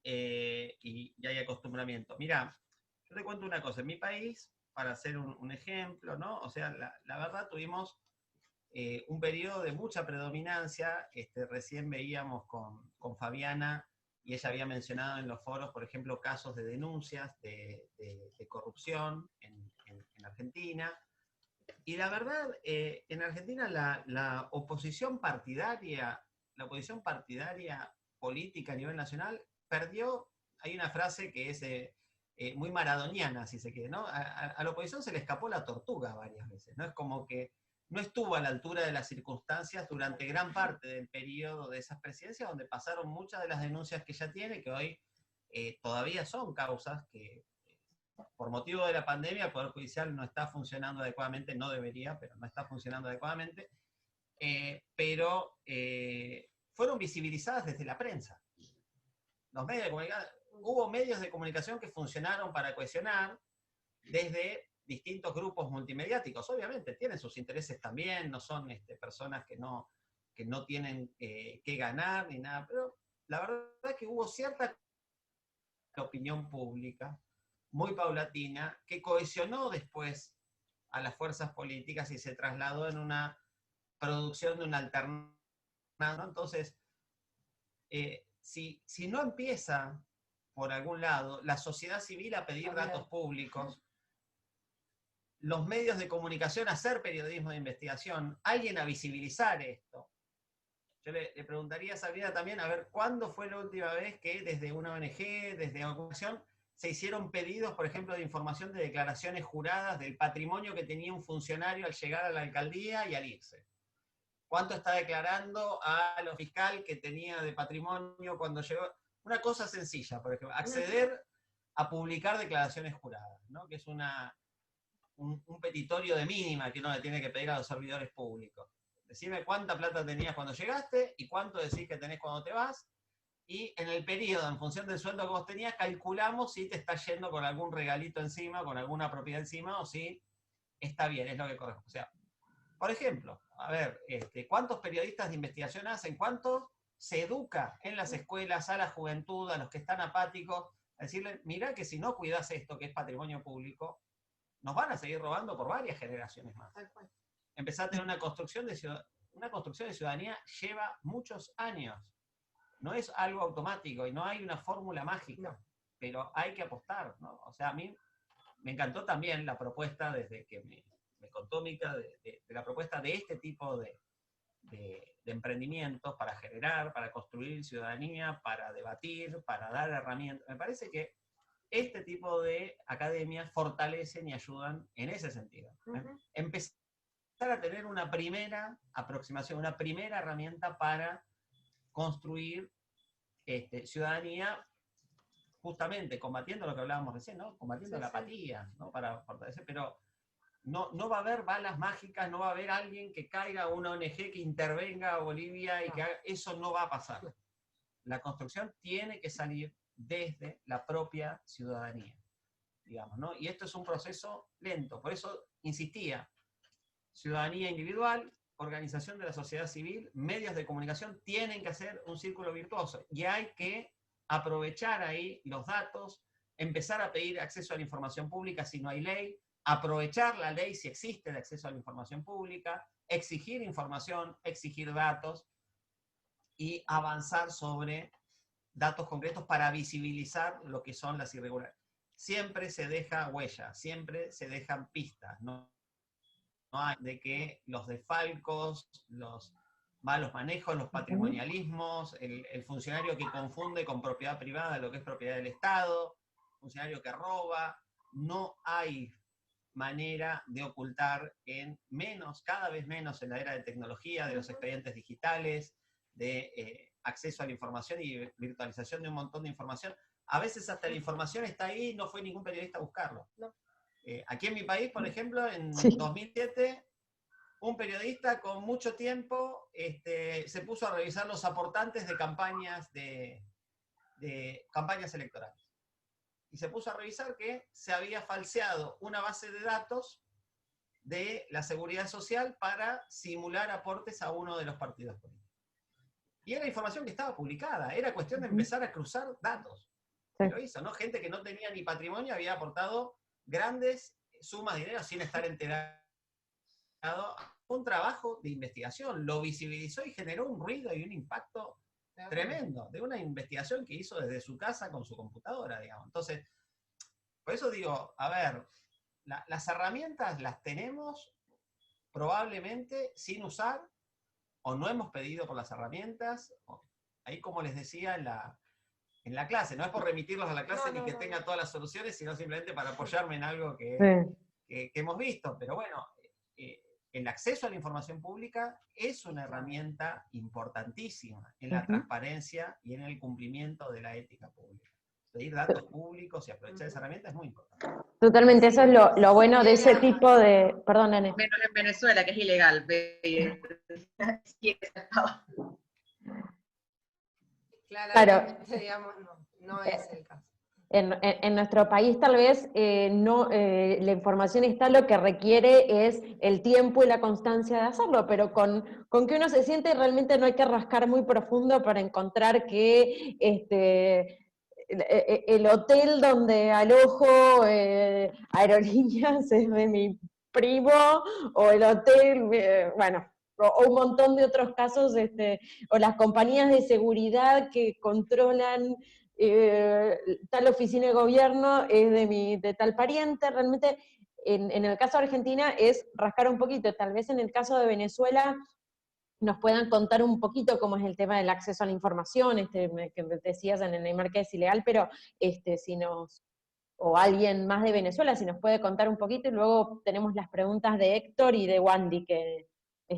y hay acostumbramiento. Mira, yo te cuento una cosa, en mi país, para hacer un ejemplo, ¿no? O sea, la verdad tuvimos un periodo de mucha predominancia. Recién veíamos con Fabiana y ella había mencionado en los foros, por ejemplo, casos de denuncias de corrupción en Argentina. Y la verdad, en Argentina la oposición partidaria, política a nivel nacional, perdió. Hay una frase que es muy maradoniana, si se quiere, ¿no? A la oposición se le escapó la tortuga varias veces, ¿no? Es como que no estuvo a la altura de las circunstancias durante gran parte del periodo de esas presidencias, donde pasaron muchas de las denuncias que ya tiene, que hoy todavía son causas que, por motivo de la pandemia, el Poder Judicial no está funcionando adecuadamente, no debería, pero no está funcionando adecuadamente, pero fueron visibilizadas desde la prensa. Los medios de comunicación, hubo medios de comunicación que funcionaron para cohesionar desde distintos grupos multimediáticos. Obviamente tienen sus intereses también, no son personas que no tienen que ganar ni nada, pero la verdad es que hubo cierta opinión pública muy paulatina, que cohesionó después a las fuerzas políticas y se trasladó en una producción de una alternancia, ¿no? Entonces, si no empieza por algún lado la sociedad civil a pedir datos públicos, los medios de comunicación a hacer periodismo de investigación, alguien a visibilizar esto. Yo le preguntaría a Sabrina también, a ver, ¿cuándo fue la última vez que desde una ONG, desde una organización, se hicieron pedidos, por ejemplo, de información de declaraciones juradas del patrimonio que tenía un funcionario al llegar a la alcaldía y al irse? ¿Cuánto está declarando a lo fiscal que tenía de patrimonio cuando llegó? Una cosa sencilla, por ejemplo, acceder a publicar declaraciones juradas, ¿no? Que es un petitorio de mínima que uno le tiene que pedir a los servidores públicos. Decime cuánta plata tenías cuando llegaste y cuánto decís que tenés cuando te vas, y en el periodo, en función del sueldo que vos tenías, calculamos si te estás yendo con algún regalito encima, con alguna propiedad encima, o si está bien, es lo que corresponde. O sea, por ejemplo, a ver, ¿cuántos periodistas de investigación hacen? ¿Cuántos se educa en las escuelas a la juventud, a los que están apáticos, a decirle, mira que si no cuidás esto, que es patrimonio público, nos van a seguir robando por varias generaciones más? Empezar a tener una construcción de ciudadanía lleva muchos años. No es algo automático y no hay una fórmula mágica, pero hay que apostar, ¿no? O sea, a mí me encantó también la propuesta, desde que me contó Mica, de la propuesta de este tipo de emprendimientos para generar, para construir ciudadanía, para debatir, para dar herramientas. Me parece que este tipo de academias fortalecen y ayudan en ese sentido. Empezar a tener una primera aproximación, una primera herramienta para construir ciudadanía, justamente combatiendo lo que hablábamos recién, ¿no? Combatiendo la apatía, ¿no? Para fortalecer, pero no va a haber balas mágicas, no va a haber alguien que caiga, una ONG que intervenga a Bolivia y que haga, eso no va a pasar. La construcción tiene que salir desde la propia ciudadanía, digamos, ¿no? Y esto es un proceso lento, por eso insistía, ciudadanía individual, organización de la sociedad civil, medios de comunicación tienen que hacer un círculo virtuoso y hay que aprovechar ahí los datos, empezar a pedir acceso a la información pública si no hay ley, aprovechar la ley si existe de acceso a la información pública, exigir información, exigir datos y avanzar sobre datos concretos para visibilizar lo que son las irregularidades. Siempre se deja huella, siempre se dejan pistas, ¿no? No hay de que los desfalcos, los malos manejos, los patrimonialismos, el funcionario que confunde con propiedad privada lo que es propiedad del Estado, funcionario que roba, no hay manera de ocultar cada vez menos en la era de tecnología, de los expedientes digitales, de acceso a la información y virtualización de un montón de información. A veces hasta la información está ahí y no fue ningún periodista a buscarlo. No. Aquí en mi país, por ejemplo, en 2007, un periodista con mucho tiempo se puso a revisar los aportantes de campañas campañas electorales. Y se puso a revisar que se había falseado una base de datos de la Seguridad Social para simular aportes a uno de los partidos políticos. Y era información que estaba publicada, era cuestión de empezar a cruzar datos. Sí. Lo hizo, ¿no? Gente que no tenía ni patrimonio había aportado grandes sumas de dinero sin estar enterado. Un trabajo de investigación, lo visibilizó y generó un ruido y un impacto tremendo, de una investigación que hizo desde su casa con su computadora, digamos. Entonces, por eso digo, a ver, las herramientas las tenemos probablemente sin usar, o no hemos pedido por las herramientas, ahí como les decía en la clase, no es por remitirlos a la clase ni que tenga todas las soluciones, sino simplemente para apoyarme en algo que hemos visto, pero bueno, el acceso a la información pública es una herramienta importantísima en la transparencia y en el cumplimiento de la ética pública. Pedir datos públicos y aprovechar esa herramienta es muy importante. Totalmente, eso es lo bueno de ese tipo de... Perdón, Nene. Menos en Venezuela, que es ilegal. Claro. Digamos, no es el caso. En nuestro país tal vez la información está, lo que requiere es el tiempo y la constancia de hacerlo, pero con que uno se siente realmente no hay que rascar muy profundo para encontrar que el hotel donde alojo aerolíneas es de mi primo, o el hotel, bueno, o un montón de otros casos, o las compañías de seguridad que controlan tal oficina de gobierno es de tal pariente. Realmente, en el caso de Argentina es rascar un poquito. Tal vez en el caso de Venezuela nos puedan contar un poquito cómo es el tema del acceso a la información, que decías en el marco es ilegal, pero si nos, o alguien más de Venezuela, si nos puede contar un poquito, y luego tenemos las preguntas de Héctor y de Wandy, que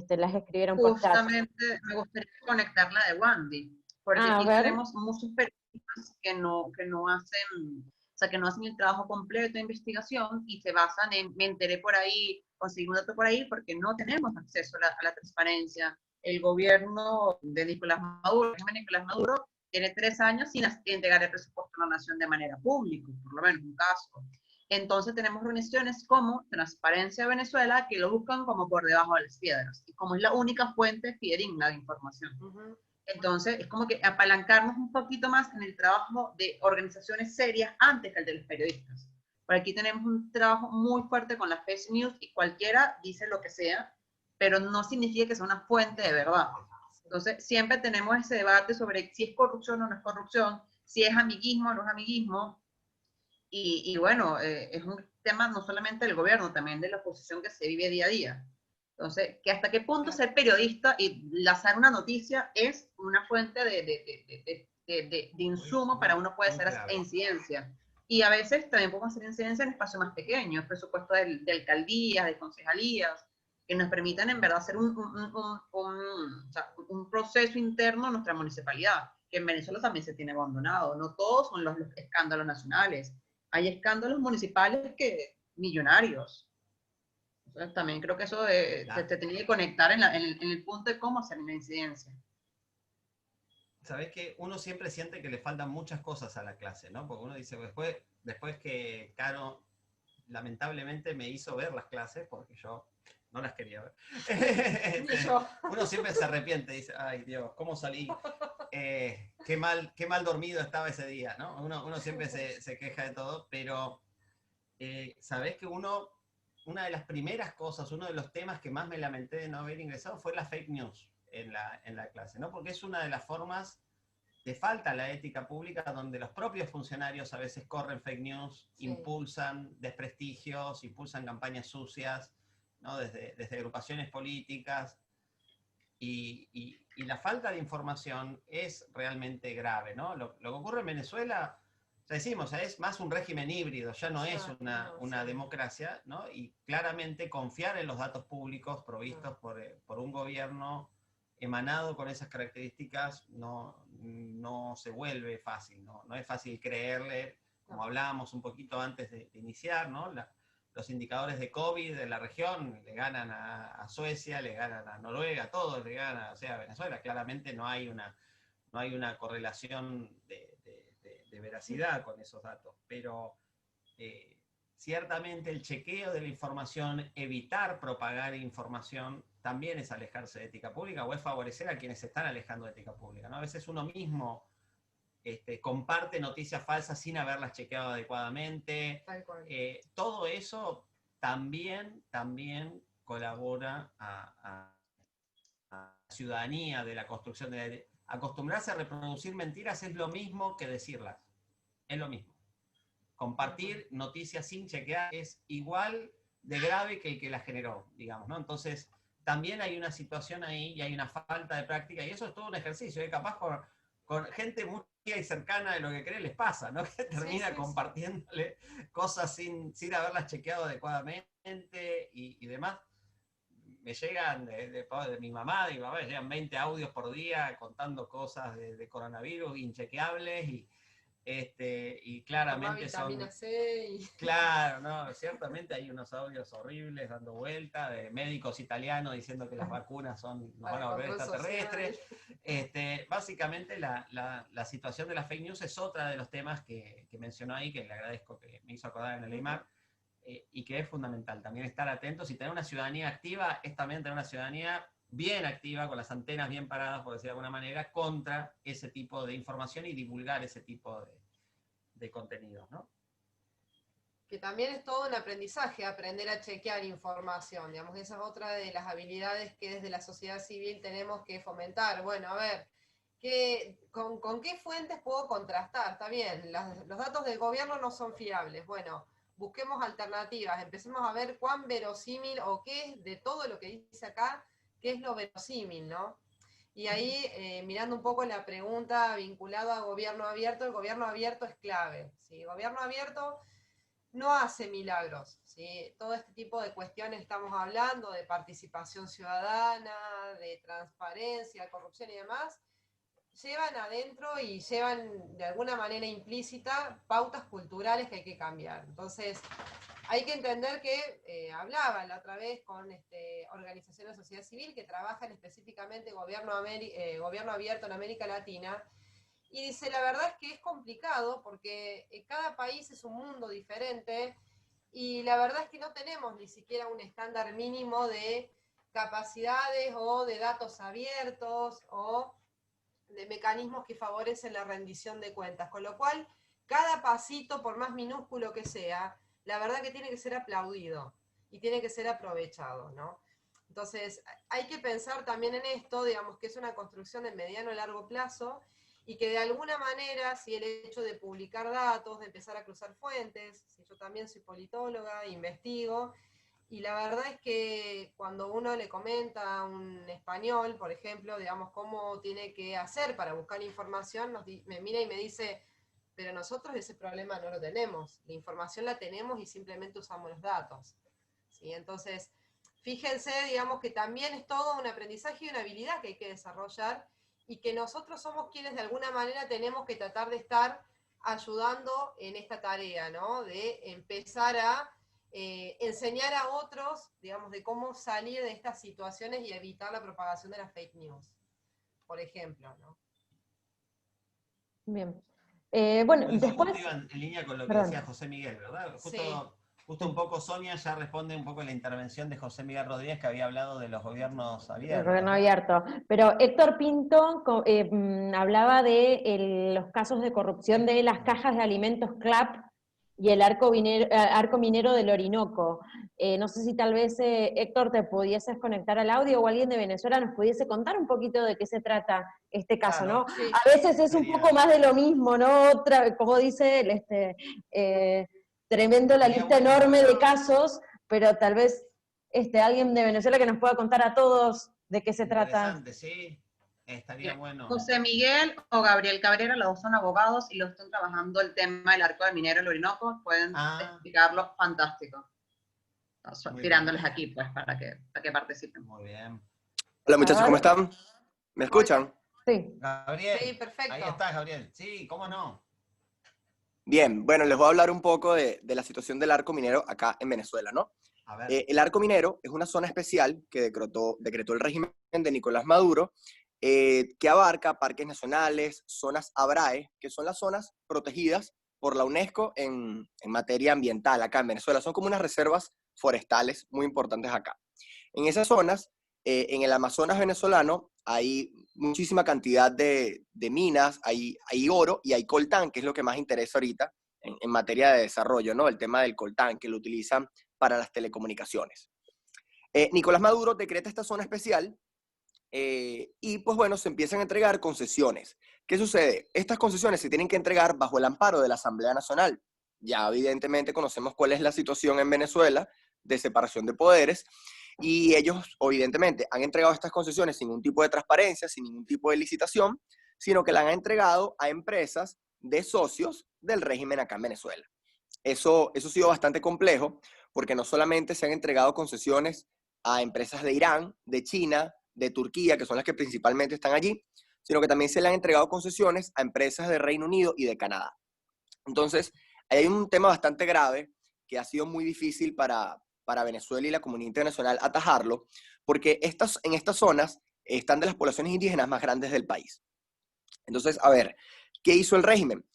las escribieron por chat. Justamente me gustaría conectar la de Wandy, porque A aquí ver. tenemos muchos periodistas que no hacen, o sea, que no hacen el trabajo completo de investigación y se basan en, me enteré por ahí, conseguí un dato por ahí, porque no tenemos acceso a la transparencia. El gobierno de Nicolás Maduro, Nicolás Maduro, tiene 3 años sin entregar el presupuesto a la nación de manera pública, por lo menos un caso. Entonces tenemos organizaciones como Transparencia Venezuela que lo buscan como por debajo de las piedras, y como es la única fuente fidedigna de información. Entonces es como que apalancarnos un poquito más en el trabajo de organizaciones serias antes que el de los periodistas. Por aquí tenemos un trabajo muy fuerte con las fake news, y cualquiera dice lo que sea, pero no significa que sea una fuente de verdad. Entonces siempre tenemos ese debate sobre si es corrupción o no es corrupción, si es amiguismo o no es amiguismo. Y bueno, es un tema no solamente del gobierno, también de la oposición que se vive día a día. Entonces, que hasta qué punto ser periodista y lanzar una noticia es una fuente de insumo para uno poder hacer incidencia. Y a veces también podemos hacer incidencia en espacios más pequeños, presupuestos de alcaldías, de concejalías, que nos permitan en verdad hacer o sea, un proceso interno en nuestra municipalidad, que en Venezuela también se tiene abandonado. No todos son los escándalos nacionales. Hay escándalos municipales que millonarios. Entonces, también creo que eso te tiene que conectar en el punto de cómo hacer una incidencia. Sabés que uno siempre siente que le faltan muchas cosas a la clase, ¿no? Porque uno dice, después que Caro lamentablemente me hizo ver las clases, porque yo no las quería ver. Uno siempre se arrepiente, dice, ay Dios, ¿cómo salí? Qué mal dormido estaba ese día, ¿no? Uno siempre se queja de todo, pero sabés que una de las primeras cosas, uno de los temas que más me lamenté de no haber ingresado fue la fake news en la clase, ¿no? Porque es una de las formas de falta a la ética pública, donde los propios funcionarios a veces corren fake news, sí, impulsan desprestigios, impulsan campañas sucias, ¿no? Desde agrupaciones políticas, y la falta de información es realmente grave, ¿no? Lo que ocurre en Venezuela, ya decimos, es más un régimen híbrido, ya no es una democracia, ¿no? Y claramente confiar en los datos públicos provistos por un gobierno emanado con esas características no se vuelve fácil, ¿no? No es fácil creerle, como hablábamos un poquito antes de iniciar, ¿no? Los indicadores de COVID de la región le ganan a Suecia, le ganan a Noruega, todos le ganan, o sea, a Venezuela. Claramente no hay una correlación de veracidad con esos datos, pero ciertamente el chequeo de la información, evitar propagar información, también es alejarse de ética pública o es favorecer a quienes se están alejando de ética pública, ¿no? A veces uno mismo comparte noticias falsas sin haberlas chequeado adecuadamente. Todo eso también colabora a la ciudadanía de la construcción de... Acostumbrarse a reproducir mentiras es lo mismo que decirlas. Es lo mismo. Compartir noticias sin chequear es igual de grave que el que las generó, digamos, ¿no? Entonces, también hay una situación ahí y hay una falta de práctica, y eso es todo un ejercicio, capaz con gente muy y cercana de lo que cree les pasa, ¿no? Que termina compartiéndole cosas sin haberlas chequeado adecuadamente y demás. Me llegan de mi mamá, me llegan 20 audios por día contando cosas de coronavirus inchequeables y claramente vitamina son... C y... Claro, no, ciertamente hay unos audios horribles dando vuelta de médicos italianos diciendo que las vacunas nos van a volver extraterrestres. Básicamente la situación de las fake news es otra de los temas que mencionó ahí, que le agradezco que me hizo acordar en el EIMAR, y que es fundamental también estar atentos y tener una ciudadanía activa, es también tener una ciudadanía bien activa, con las antenas bien paradas, por decir de alguna manera, contra ese tipo de información y divulgar ese tipo de contenidos, ¿no? Que también es todo un aprendizaje, aprender a chequear información, digamos, esa es otra de las habilidades que desde la sociedad civil tenemos que fomentar. Bueno, a ver, ¿con qué fuentes puedo contrastar? Está bien, los datos del gobierno no son fiables, bueno, busquemos alternativas, empecemos a ver cuán verosímil o qué es de todo lo que dice acá, qué es lo verosímil, ¿no? Y ahí, mirando un poco la pregunta vinculada a gobierno abierto, el gobierno abierto es clave, ¿sí? El gobierno abierto no hace milagros, ¿sí? Todo este tipo de cuestiones estamos hablando, de participación ciudadana, de transparencia, corrupción y demás, llevan adentro y llevan de alguna manera implícita pautas culturales que hay que cambiar. Entonces, hay que entender que hablaba la otra vez con organizaciones de sociedad civil que trabajan específicamente gobierno abierto en América Latina, y dice, la verdad es que es complicado porque cada país es un mundo diferente y la verdad es que no tenemos ni siquiera un estándar mínimo de capacidades o de datos abiertos o de mecanismos que favorecen la rendición de cuentas. Con lo cual, cada pasito, por más minúsculo que sea, la verdad que tiene que ser aplaudido y tiene que ser aprovechado, ¿no? Entonces, hay que pensar también en esto, digamos que es una construcción de mediano y largo plazo, y que de alguna manera, si el hecho de publicar datos, de empezar a cruzar fuentes, si yo también soy politóloga, investigo, y la verdad es que cuando uno le comenta a un español, por ejemplo, digamos, cómo tiene que hacer para buscar información, me mira y me dice, pero nosotros ese problema no lo tenemos, la información la tenemos y simplemente usamos los datos, ¿sí? Entonces, fíjense, digamos, que también es todo un aprendizaje y una habilidad que hay que desarrollar, y que nosotros somos quienes de alguna manera tenemos que tratar de estar ayudando en esta tarea, ¿no? De empezar a enseñar a otros, digamos, de cómo salir de estas situaciones y evitar la propagación de las fake news, por ejemplo, ¿no? Bien. Bueno, Eso después... justo iba en línea con lo que Perdón. decía José Miguel, ¿verdad? Sí. Justo un poco Sonia ya responde un poco a la intervención de José Miguel Rodríguez, que había hablado de los gobiernos abiertos. El gobierno abierto. Pero Héctor Pinto hablaba de los casos de corrupción de las cajas de alimentos CLAP y el arco minero del Orinoco. No sé si tal vez, Héctor, te pudieses conectar al audio o alguien de Venezuela nos pudiese contar un poquito de qué se trata este caso, Claro, ¿no? sí. A veces es un poco más de lo mismo, ¿no? Como dice él, tremendo la Sería lista bueno. enorme de casos, pero tal vez alguien de Venezuela que nos pueda contar a todos de qué se trata. Interesante, sí. Estaría bueno. José Miguel o Gabriel Cabrera, los dos son abogados y los están trabajando el tema del arco del minero del Orinoco, pueden explicarlo fantástico. Tirándoles aquí, pues, para que participen. Muy bien. Hola muchachos, ¿cómo están? ¿Me escuchan? Sí. Gabriel. Sí, perfecto. Ahí estás, Gabriel. Sí, ¿cómo no? Bien, bueno, les voy a hablar un poco de la situación del arco minero acá en Venezuela, ¿no? A ver. El arco minero es una zona especial que decretó el régimen de Nicolás Maduro, que abarca parques nacionales, zonas ABRAE, que son las zonas protegidas por la UNESCO en materia ambiental acá en Venezuela. Son como unas reservas forestales muy importantes acá. En esas zonas, en el Amazonas venezolano, hay muchísima cantidad de minas, hay oro y hay coltán, que es lo que más interesa ahorita en materia de desarrollo, ¿no? El tema del coltán, que lo utilizan para las telecomunicaciones. Nicolás Maduro decreta esta zona especial y pues bueno, se empiezan a entregar concesiones. ¿Qué sucede? Estas concesiones se tienen que entregar bajo el amparo de la Asamblea Nacional. Ya evidentemente conocemos cuál es la situación en Venezuela de separación de poderes, y ellos evidentemente han entregado estas concesiones sin ningún tipo de transparencia, sin ningún tipo de licitación, sino que la han entregado a empresas de socios del régimen acá en Venezuela. Eso ha sido bastante complejo, porque no solamente se han entregado concesiones a empresas de Irán, de China, de Turquía, que son las que principalmente están allí, sino que también se le han entregado concesiones a empresas de Reino Unido y de Canadá. Entonces, hay un tema bastante grave que ha sido muy difícil para Venezuela y la comunidad internacional atajarlo, porque en estas zonas están de las poblaciones indígenas más grandes del país. Entonces, a ver, ¿qué hizo el régimen?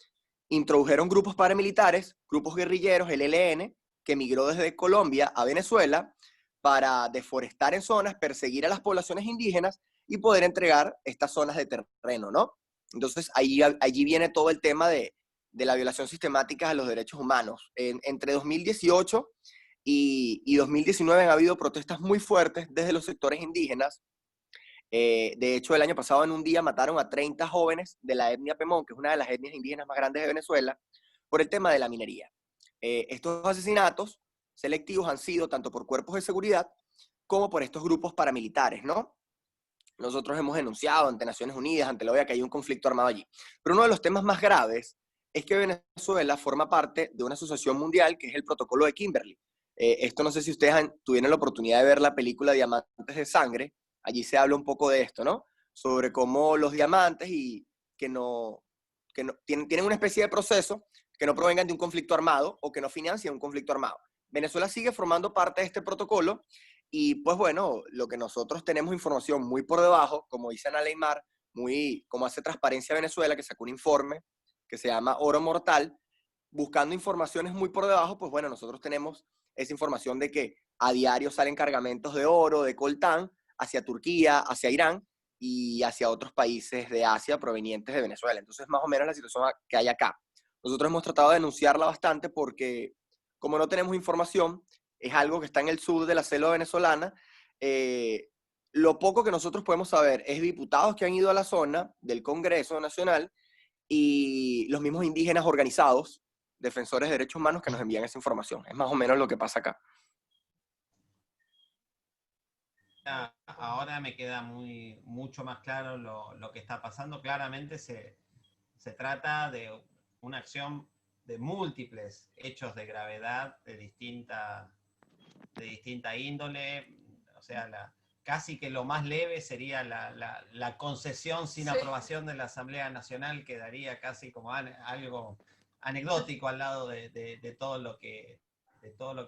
Introdujeron grupos paramilitares, grupos guerrilleros, el ELN, que migró desde Colombia a Venezuela para deforestar en zonas, perseguir a las poblaciones indígenas y poder entregar estas zonas de terreno, ¿no? Entonces, allí viene todo el tema de de la violación sistemática a los derechos humanos. Entre 2018 y 2019 han habido protestas muy fuertes desde los sectores indígenas. De hecho, el año pasado en un día mataron a 30 jóvenes de la etnia Pemón, que es una de las etnias indígenas más grandes de Venezuela, por el tema de la minería. Estos asesinatos selectivos han sido tanto por cuerpos de seguridad como por estos grupos paramilitares, ¿no? Nosotros hemos denunciado ante Naciones Unidas, ante la OEA, que hay un conflicto armado allí. Pero uno de los temas más graves es que Venezuela forma parte de una asociación mundial que es el Protocolo de Kimberley. Esto no sé si ustedes tuvieron la oportunidad de ver la película Diamantes de Sangre. Allí se habla un poco de esto, ¿no? Sobre cómo los diamantes tienen una especie de proceso que no provengan de un conflicto armado o que no financien un conflicto armado. Venezuela sigue formando parte de este protocolo y pues bueno, lo que nosotros tenemos información muy por debajo, como dice Ana Leymar, como hace Transparencia Venezuela, que sacó un informe que se llama Oro Mortal, buscando informaciones muy por debajo, pues bueno, nosotros tenemos esa información de que a diario salen cargamentos de oro, de coltán, hacia Turquía, hacia Irán y hacia otros países de Asia provenientes de Venezuela. Entonces, más o menos la situación que hay acá. Nosotros hemos tratado de denunciarla bastante porque, como no tenemos información, es algo que está en el sur de la selva venezolana. Lo poco que nosotros podemos saber es diputados que han ido a la zona del Congreso Nacional y los mismos indígenas organizados, defensores de derechos humanos, que nos envían esa información. Es más o menos lo que pasa acá. Ahora me queda mucho más claro lo que está pasando. Claramente se trata de una acción de múltiples hechos de gravedad de distinta índole. O sea, casi que lo más leve sería la concesión sin aprobación de la Asamblea Nacional, que daría casi como algo anecdótico al lado de todo lo que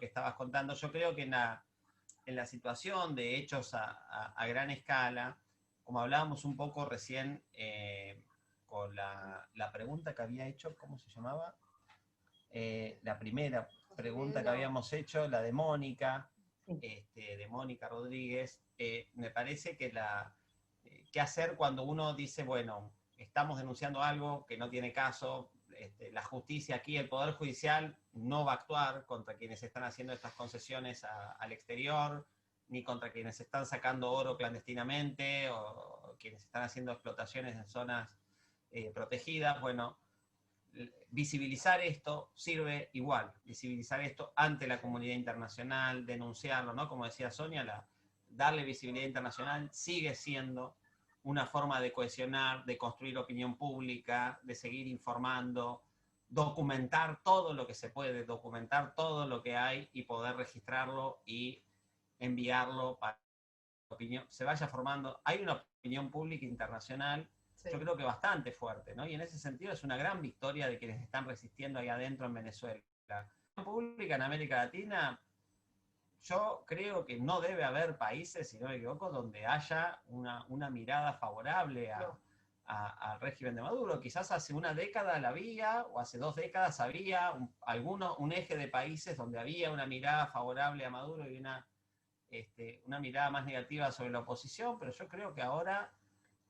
estabas contando. Yo creo que en la situación de hechos a gran escala, como hablábamos un poco recién con la pregunta que había hecho, ¿cómo se llamaba? La primera pregunta que habíamos hecho, la de Mónica, de Mónica Rodríguez, me parece que qué hacer cuando uno dice, bueno, estamos denunciando algo que no tiene caso, la justicia aquí, el Poder Judicial no va a actuar contra quienes están haciendo estas concesiones al exterior, ni contra quienes están sacando oro clandestinamente o quienes están haciendo explotaciones en zonas protegidas. Bueno, visibilizar esto sirve igual, visibilizar esto ante la comunidad internacional, denunciarlo, ¿no? Como decía Sonia, darle visibilidad internacional sigue siendo una forma de cohesionar, de construir opinión pública, de seguir informando, documentar todo lo que se puede, documentar todo lo que hay y poder registrarlo y enviarlo para que la opinión se vaya formando. Hay una opinión pública internacional, sí, yo creo que bastante fuerte, ¿no? Y en ese sentido es una gran victoria de quienes están resistiendo ahí adentro en Venezuela. La opinión pública en América Latina, yo creo que no debe haber países, si no me equivoco, donde haya una mirada favorable al régimen de Maduro. Quizás hace una década la había, o hace 2 décadas había un eje de países donde había una mirada favorable a Maduro y una mirada más negativa sobre la oposición, pero yo creo que ahora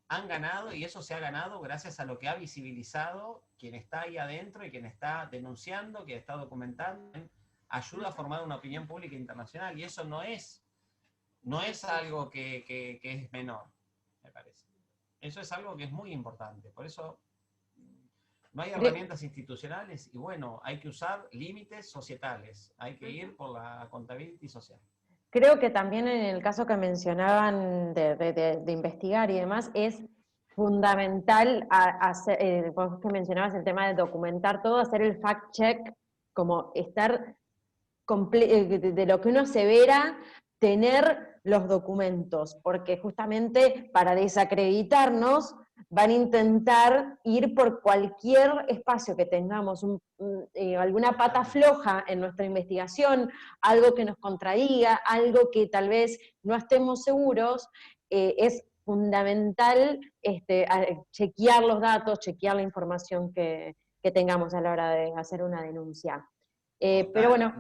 han ganado, y eso se ha ganado gracias a lo que ha visibilizado quien está ahí adentro y quien está denunciando, quien está documentando, ayuda a formar una opinión pública internacional, y eso no es algo que es menor, me parece. Eso es algo que es muy importante, por eso no hay herramientas institucionales, y bueno, hay que usar límites societales, hay que ir por la accountability social. Creo que también en el caso que mencionaban de investigar y demás, es fundamental hacer, vos que mencionabas el tema de documentar todo, hacer el fact-check, como estar de lo que uno asevera, tener los documentos, porque justamente para desacreditarnos van a intentar ir por cualquier espacio que tengamos, alguna pata floja en nuestra investigación, algo que nos contradiga, algo que tal vez no estemos seguros, es fundamental chequear los datos, chequear la información que tengamos a la hora de hacer una denuncia. Pero bueno.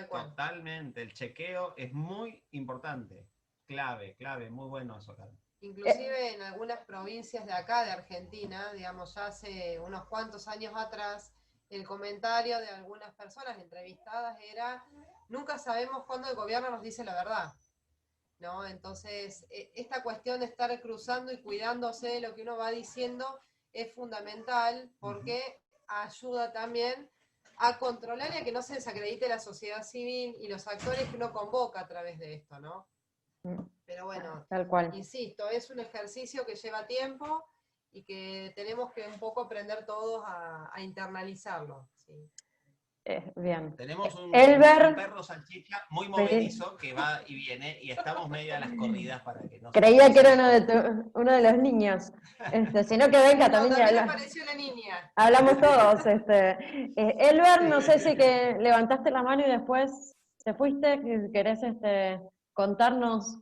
Totalmente. El chequeo es muy importante. Clave, muy bueno eso, Carlos. Inclusive en algunas provincias de acá, de Argentina, digamos, ya hace unos cuantos años atrás, el comentario de algunas personas entrevistadas era, nunca sabemos cuándo el gobierno nos dice la verdad, ¿no? Entonces, esta cuestión de estar cruzando y cuidándose de lo que uno va diciendo es fundamental porque ayuda también a controlar y a que no se desacredite la sociedad civil y los actores que uno convoca a través de esto, ¿no? Pero bueno, Tal cual. insisto, es un ejercicio que lleva tiempo y que tenemos que un poco aprender todos a internalizarlo. ¿Sí? Bien. Tenemos un Elber, perro salchicha muy movedizo que va y viene y estamos medio a las corridas para que no se creía que era moleste. uno de los niños. Si no, que venga No, también y también habla. apareció la niña. Hablamos todos. Elber, no sé si que levantaste la mano y después te fuiste, que querés contarnos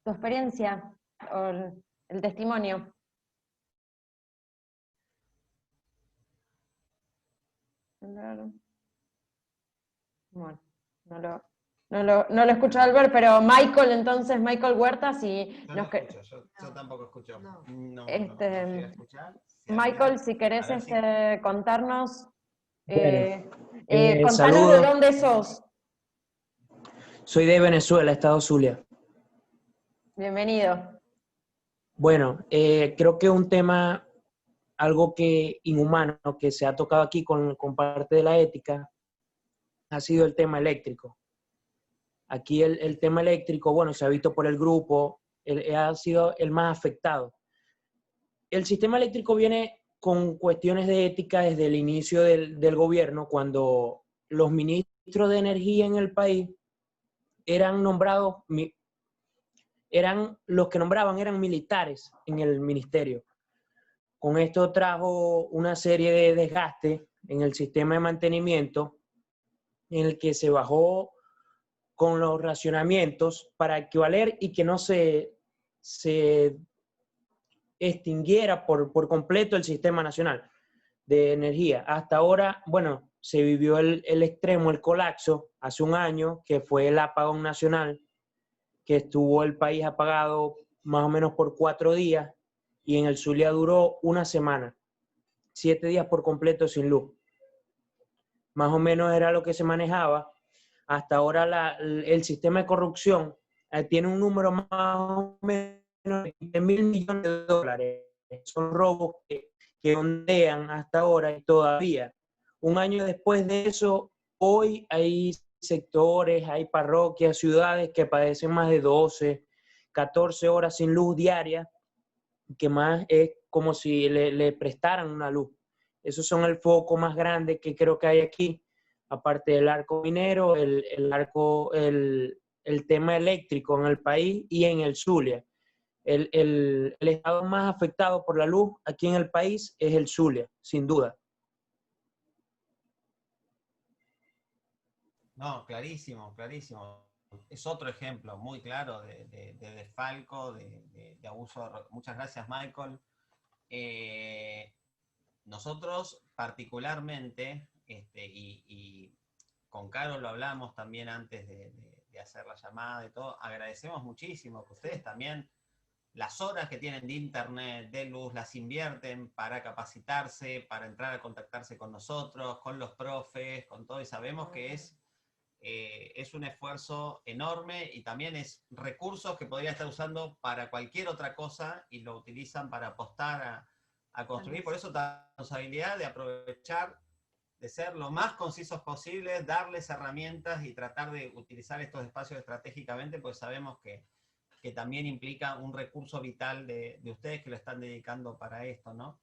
tu experiencia o el testimonio. Elber. Bueno, no lo escucho Albert, pero Michael, entonces, Michael Huertas, y Yo no nos que, escucho, yo tampoco escucho. No. No llegué a escuchar. Si Michael, alguien- si querés a ver si contarnos, Bueno, contanos de saludos. dónde sos. Soy de Venezuela, Estado Zulia. Bienvenido. Bueno, creo que un tema, algo que inhumano, que se ha tocado aquí con parte de la ética, ha sido el tema eléctrico. Aquí el tema eléctrico, bueno, se ha visto por el grupo, ha sido el más afectado. El sistema eléctrico viene con cuestiones de ética desde el inicio del gobierno, cuando los ministros de energía en el país eran nombrados, los que nombraban eran militares en el ministerio. Con esto trajo una serie de desgastes en el sistema de mantenimiento, en el que se bajó con los racionamientos para equivaler y que no se extinguiera por completo el sistema nacional de energía. Hasta ahora, bueno, se vivió el extremo, el colapso, hace un año, que fue el apagón nacional, que estuvo el país apagado más o menos por 4 días, y en el Zulia duró una semana, 7 días por completo sin luz. Más o menos era lo que se manejaba. Hasta ahora el sistema de corrupción tiene un número más o menos de $1.000 millones. Son robos que ondean hasta ahora y todavía. Un año después de eso, hoy hay sectores, hay parroquias, ciudades que padecen más de 12, 14 horas sin luz diaria, que más es como si le prestaran una luz. Esos son el foco más grande que creo que hay aquí, aparte del arco minero, el tema eléctrico en el país y en el Zulia. El estado más afectado por la luz aquí en el país es el Zulia, sin duda. No, clarísimo, clarísimo. Es otro ejemplo muy claro de desfalco, de abuso. Muchas gracias, Michael. Nosotros particularmente, y con Caro lo hablamos también antes de hacer la llamada y todo, agradecemos muchísimo que ustedes también las horas que tienen de internet, de luz, las invierten para capacitarse, para entrar a contactarse con nosotros, con los profes, con todo, y sabemos que es un esfuerzo enorme y también es recursos que podría estar usando para cualquier otra cosa y lo utilizan para apostar a construir. Por eso la responsabilidad de aprovechar, de ser lo más concisos posible, darles herramientas y tratar de utilizar estos espacios estratégicamente, pues sabemos que también implica un recurso vital de ustedes que lo están dedicando para esto, ¿no?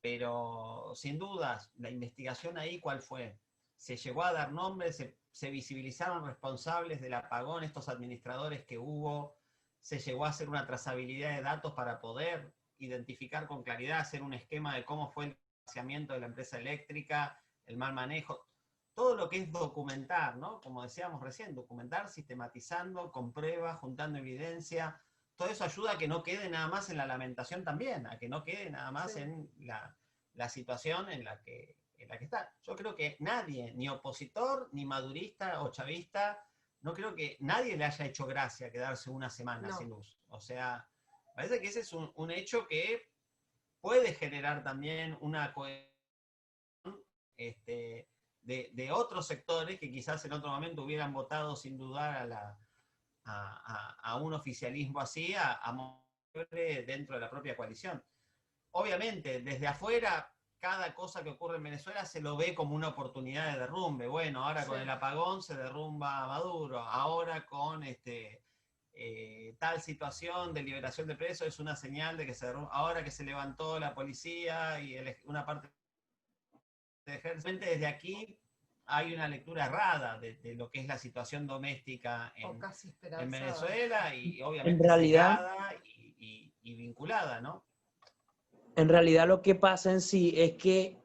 Pero sin dudas, la investigación ahí, ¿cuál fue? Se llegó a dar nombres, se visibilizaron responsables del apagón, estos administradores que hubo, se llegó a hacer una trazabilidad de datos para poder identificar con claridad, hacer un esquema de cómo fue el financiamiento de la empresa eléctrica, el mal manejo, todo lo que es documentar, ¿no? Como decíamos recién, documentar, sistematizando, con pruebas, juntando evidencia, todo eso ayuda a que no quede nada más en la lamentación también, a que no quede nada más en la situación en la que está. Yo creo que nadie, ni opositor, ni madurista o chavista, no creo que nadie le haya hecho gracia quedarse una semana sin luz. O sea, parece que ese es un hecho que puede generar también una cohesión de otros sectores que quizás en otro momento hubieran votado sin dudar a un oficialismo así, dentro de la propia coalición. Obviamente, desde afuera, cada cosa que ocurre en Venezuela se lo ve como una oportunidad de derrumbe. Bueno, ahora con el apagón se derrumba a Maduro, ahora con tal situación de liberación de presos es una señal de que se derrumba. Ahora que se levantó la policía y una parte del ejército, desde aquí hay una lectura errada de lo que es la situación doméstica en Venezuela y obviamente En realidad, cegada y vinculada, ¿no? En realidad lo que pasa en sí es que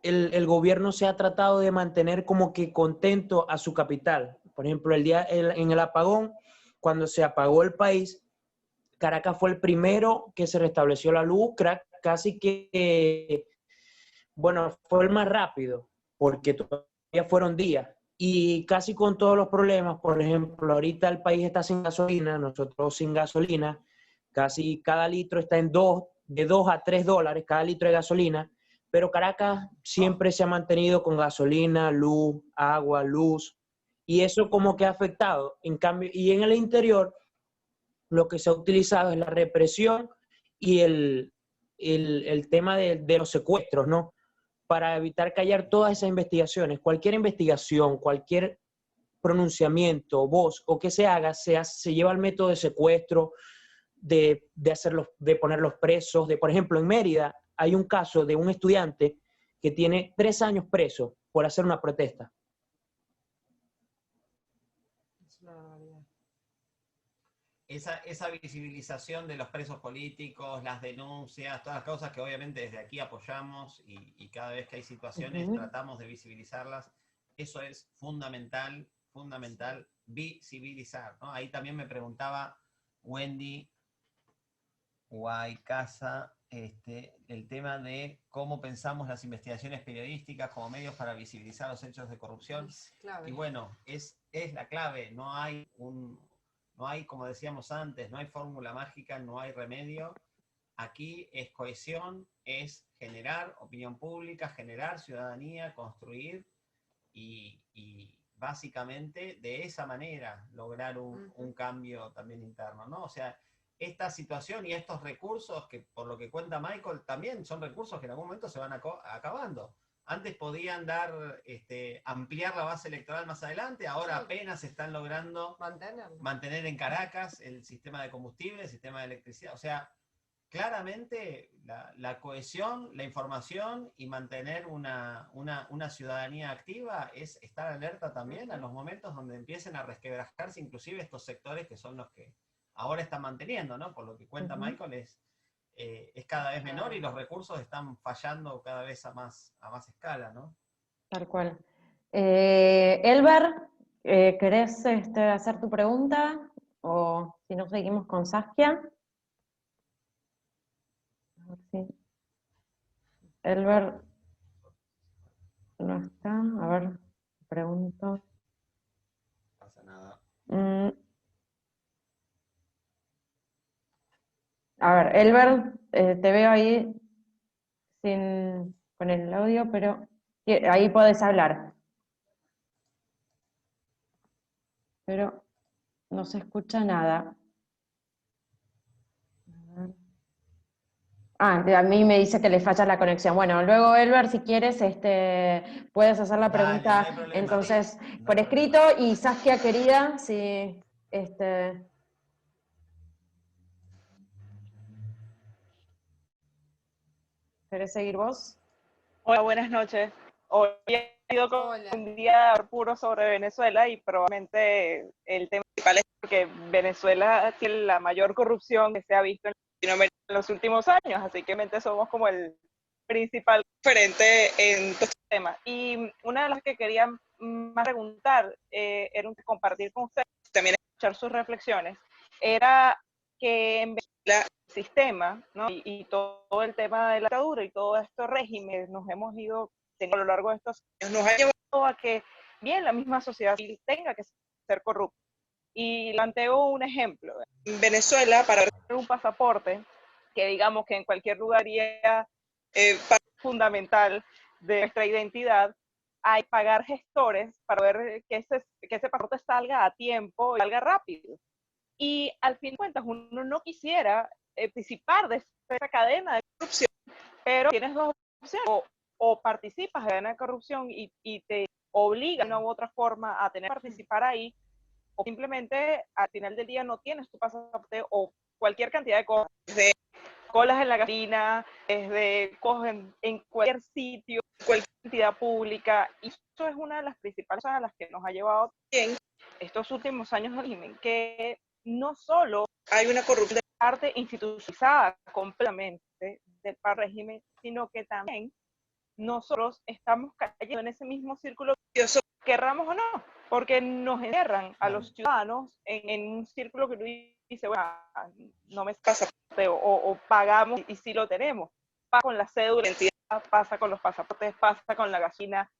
el gobierno se ha tratado de mantener como que contento a su capital. Por ejemplo, en el apagón, cuando se apagó el país, Caracas fue el primero que se restableció la luz, casi que, bueno, fue el más rápido, porque todavía fueron días. Y casi con todos los problemas, por ejemplo, ahorita el país está sin gasolina, nosotros sin gasolina, casi cada litro está de $2 a $3 cada litro de gasolina, pero Caracas siempre se ha mantenido con gasolina, luz, agua, luz, y eso como que ha afectado. En cambio, y en el interior, lo que se ha utilizado es la represión y el tema de los secuestros, ¿no? Para evitar callar todas esas investigaciones. Cualquier investigación, cualquier pronunciamiento, voz o que se haga, se lleva al método de secuestro, de ponerlos presos. Por ejemplo, en Mérida hay un caso de un estudiante que tiene 3 años preso por hacer una protesta. Esa visibilización de los presos políticos, las denuncias, todas las causas que obviamente desde aquí apoyamos y cada vez que hay situaciones tratamos de visibilizarlas, eso es fundamental visibilizar, ¿no? Ahí también me preguntaba Wendy Guaycasa, el tema de cómo pensamos las investigaciones periodísticas como medios para visibilizar los hechos de corrupción. Y bueno, es la clave, no hay, como decíamos antes, no hay fórmula mágica, no hay remedio. Aquí es cohesión, es generar opinión pública, generar ciudadanía, construir y básicamente de esa manera lograr un cambio también interno, ¿no? O sea, esta situación y estos recursos, que por lo que cuenta Michael, también son recursos que en algún momento se van acabando. Antes podían ampliar la base electoral más adelante, ahora apenas están logrando mantener en Caracas el sistema de combustible, el sistema de electricidad. O sea, claramente la cohesión, la información y mantener una ciudadanía activa es estar alerta también a los momentos donde empiecen a resquebrajarse inclusive estos sectores que son los que ahora están manteniendo, ¿no? Por lo que cuenta Michael, es cada vez menor y los recursos están fallando cada vez a más escala, ¿no? Tal cual. Elber, ¿querés hacer tu pregunta? O si no, seguimos con Saskia. Sí. Elber no está. A ver, pregunto. No pasa nada. A ver, Elber, te veo ahí con el audio, pero ahí podés hablar. Pero no se escucha nada. A mí me dice que le falla la conexión. Bueno, luego, Elber, si quieres, puedes hacer la pregunta, Dale, no hay problema. entonces, No por hay escrito, problema. y Saskia, querida, si, ¿querés seguir vos? Hola, buenas noches. Hoy ha sido como un día puro sobre Venezuela y probablemente el tema principal es porque Venezuela tiene la mayor corrupción que se ha visto en Latinoamérica en los últimos años, así que somos como el principal referente en estos temas. Y una de las que quería más preguntar, era compartir con ustedes, también escuchar sus reflexiones, era que en Venezuela el sistema, ¿no? y todo el tema de la dictadura y todos estos regímenes nos hemos ido a lo largo de estos años, nos ha llevado a que bien la misma sociedad civil tenga que ser ser corrupto. Y planteo un ejemplo. En Venezuela, para tener un pasaporte, que digamos que en cualquier lugar sería parte fundamental de nuestra identidad, hay que pagar gestores para ver que ese pasaporte salga a tiempo y salga rápido. Y al fin de cuentas, uno no quisiera participar de esa cadena de corrupción, pero tienes dos opciones: o participas en la cadena de corrupción y te obliga de una u otra forma a tener que participar ahí, o simplemente al final del día no tienes tu pasaporte, o cualquier cantidad de cosas, desde colas en la gasolina, desde cosas en cualquier sitio, cualquier entidad pública. Y eso es una de las principales cosas a las que nos ha llevado bien estos últimos años del régimen, que no solo hay una corrupción de parte institucionalizada completamente del régimen, sino que también nosotros estamos cayendo en ese mismo círculo vicioso, querramos o no, porque nos encierran a los ciudadanos en un círculo que tú dices, bueno, no me pasa, o pagamos y sí lo tenemos. Pasa con la cédula de identidad, pasa con los pasaportes, pasa con la gasolina,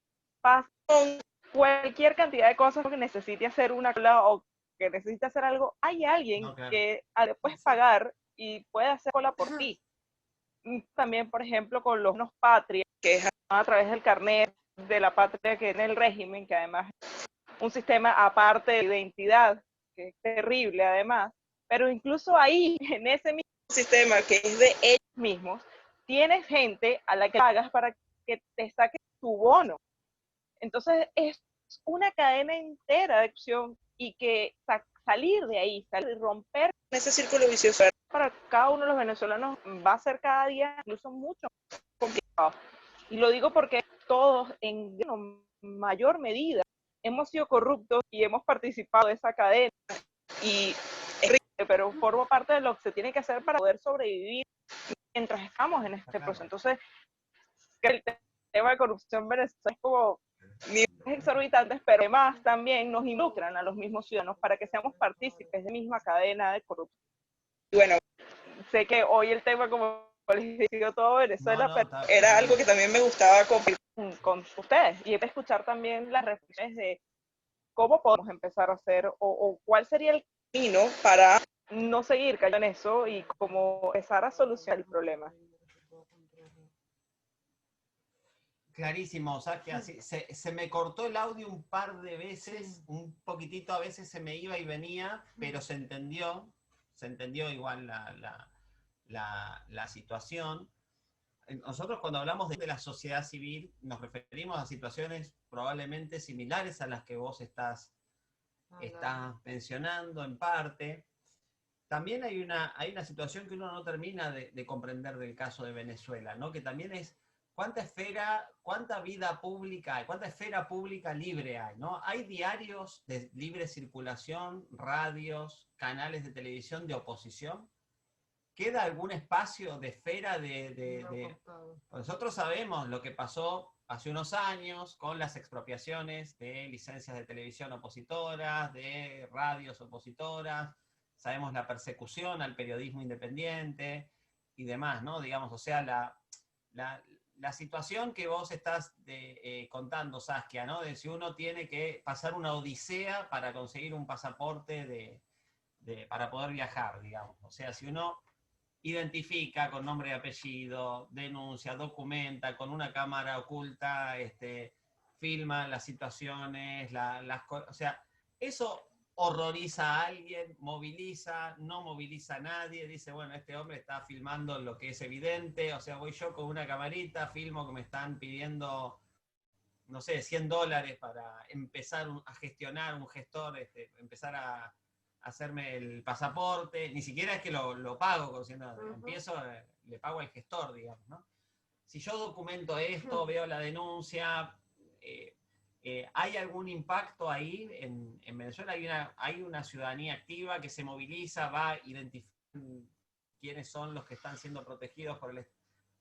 pasa con cualquier cantidad de cosas que necesite hacer una cola o que necesite hacer algo. Hay alguien que puedes pagar y puede hacer cola por ti. También, por ejemplo, con los bonos patria, que es a través del carnet de la patria que en el régimen, que además es un sistema aparte de identidad, que es terrible además, pero incluso ahí, en ese mismo sistema que es de ellos mismos, tienes gente a la que pagas para que te saque tu bono. Entonces es una cadena entera de acción, y que salir de ahí, romper ese círculo vicioso para cada uno de los venezolanos va a ser cada día incluso mucho más complicado. Y lo digo porque todos en mayor medida hemos sido corruptos y hemos participado de esa cadena, y es triste, pero forma parte de lo que se tiene que hacer para poder sobrevivir mientras estamos en este proceso. Entonces, el tema de corrupción en Venezuela es como niveles exorbitantes, pero además también nos involucran a los mismos ciudadanos para que seamos partícipes de la misma cadena de corrupción. Y bueno, sé que hoy el tema, como les digo, todo Venezuela, pero era algo que también me gustaba compartir con ustedes y escuchar también las reflexiones de cómo podemos empezar a hacer o cuál sería el camino para no seguir cayendo en eso y cómo empezar a solucionar el problema. Clarísimo, Saskia. Se me cortó el audio un par de veces, un poquitito, a veces se me iba y venía, pero se entendió igual la situación. Nosotros cuando hablamos de la sociedad civil nos referimos a situaciones probablemente similares a las que vos estás mencionando en parte. También hay una situación que uno no termina de comprender del caso de Venezuela, ¿no? Que también es cuánta vida pública hay, cuánta esfera pública libre hay, ¿no? Hay diarios de libre circulación, radios, canales de televisión de oposición. ¿Queda algún espacio de esfera Nosotros sabemos lo que pasó hace unos años con las expropiaciones de licencias de televisión opositoras, de radios opositoras, sabemos la persecución al periodismo independiente y demás, ¿no? Digamos, o sea, la situación que vos estás contando, Saskia, ¿no? De si uno tiene que pasar una odisea para conseguir un pasaporte para poder viajar, digamos. O sea, si uno identifica con nombre y apellido, denuncia, documenta, con una cámara oculta, filma las situaciones, o sea, eso horroriza a alguien, moviliza, no moviliza a nadie, dice, bueno, este hombre está filmando lo que es evidente, o sea, voy yo con una camarita, filmo que me están pidiendo, no sé, $100 para empezar a gestionar un gestor, empezar a hacerme el pasaporte, ni siquiera es que lo pago, empiezo, le pago al gestor, digamos, ¿no? Si yo documento esto, veo la denuncia, ¿hay algún impacto ahí? En Venezuela hay una ciudadanía activa que se moviliza, va a identificar quiénes son los que están siendo protegidos por el...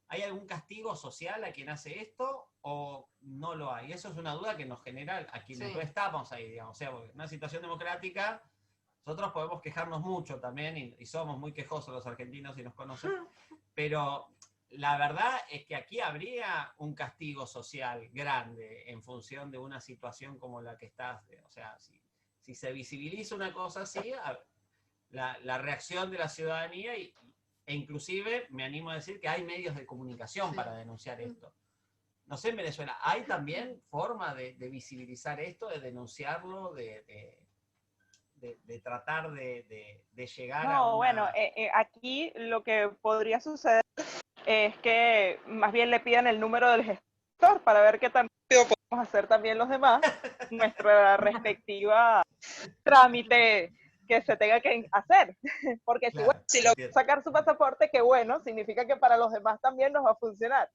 ¿Hay algún castigo social a quien hace esto o no lo hay? Eso es una duda que nos genera a quienes no estamos ahí, digamos. O sea, porque en una situación democrática nosotros podemos quejarnos mucho también, y somos muy quejosos los argentinos y nos conocen, pero la verdad es que aquí habría un castigo social grande en función de una situación como la que estás. O sea, si si se visibiliza una cosa así, la reacción de la ciudadanía e inclusive me animo a decir que hay medios de comunicación para denunciar esto. No sé, en Venezuela, ¿hay también forma de visibilizar esto, de denunciarlo, de tratar de llegar a No, una... bueno, aquí lo que podría suceder es que más bien le pidan el número del gestor para ver qué tan rápido podemos hacer también los demás nuestra respectiva trámite que se tenga que hacer. Porque Claro, si logra sacar su pasaporte, qué bueno, significa que para los demás también nos va a funcionar.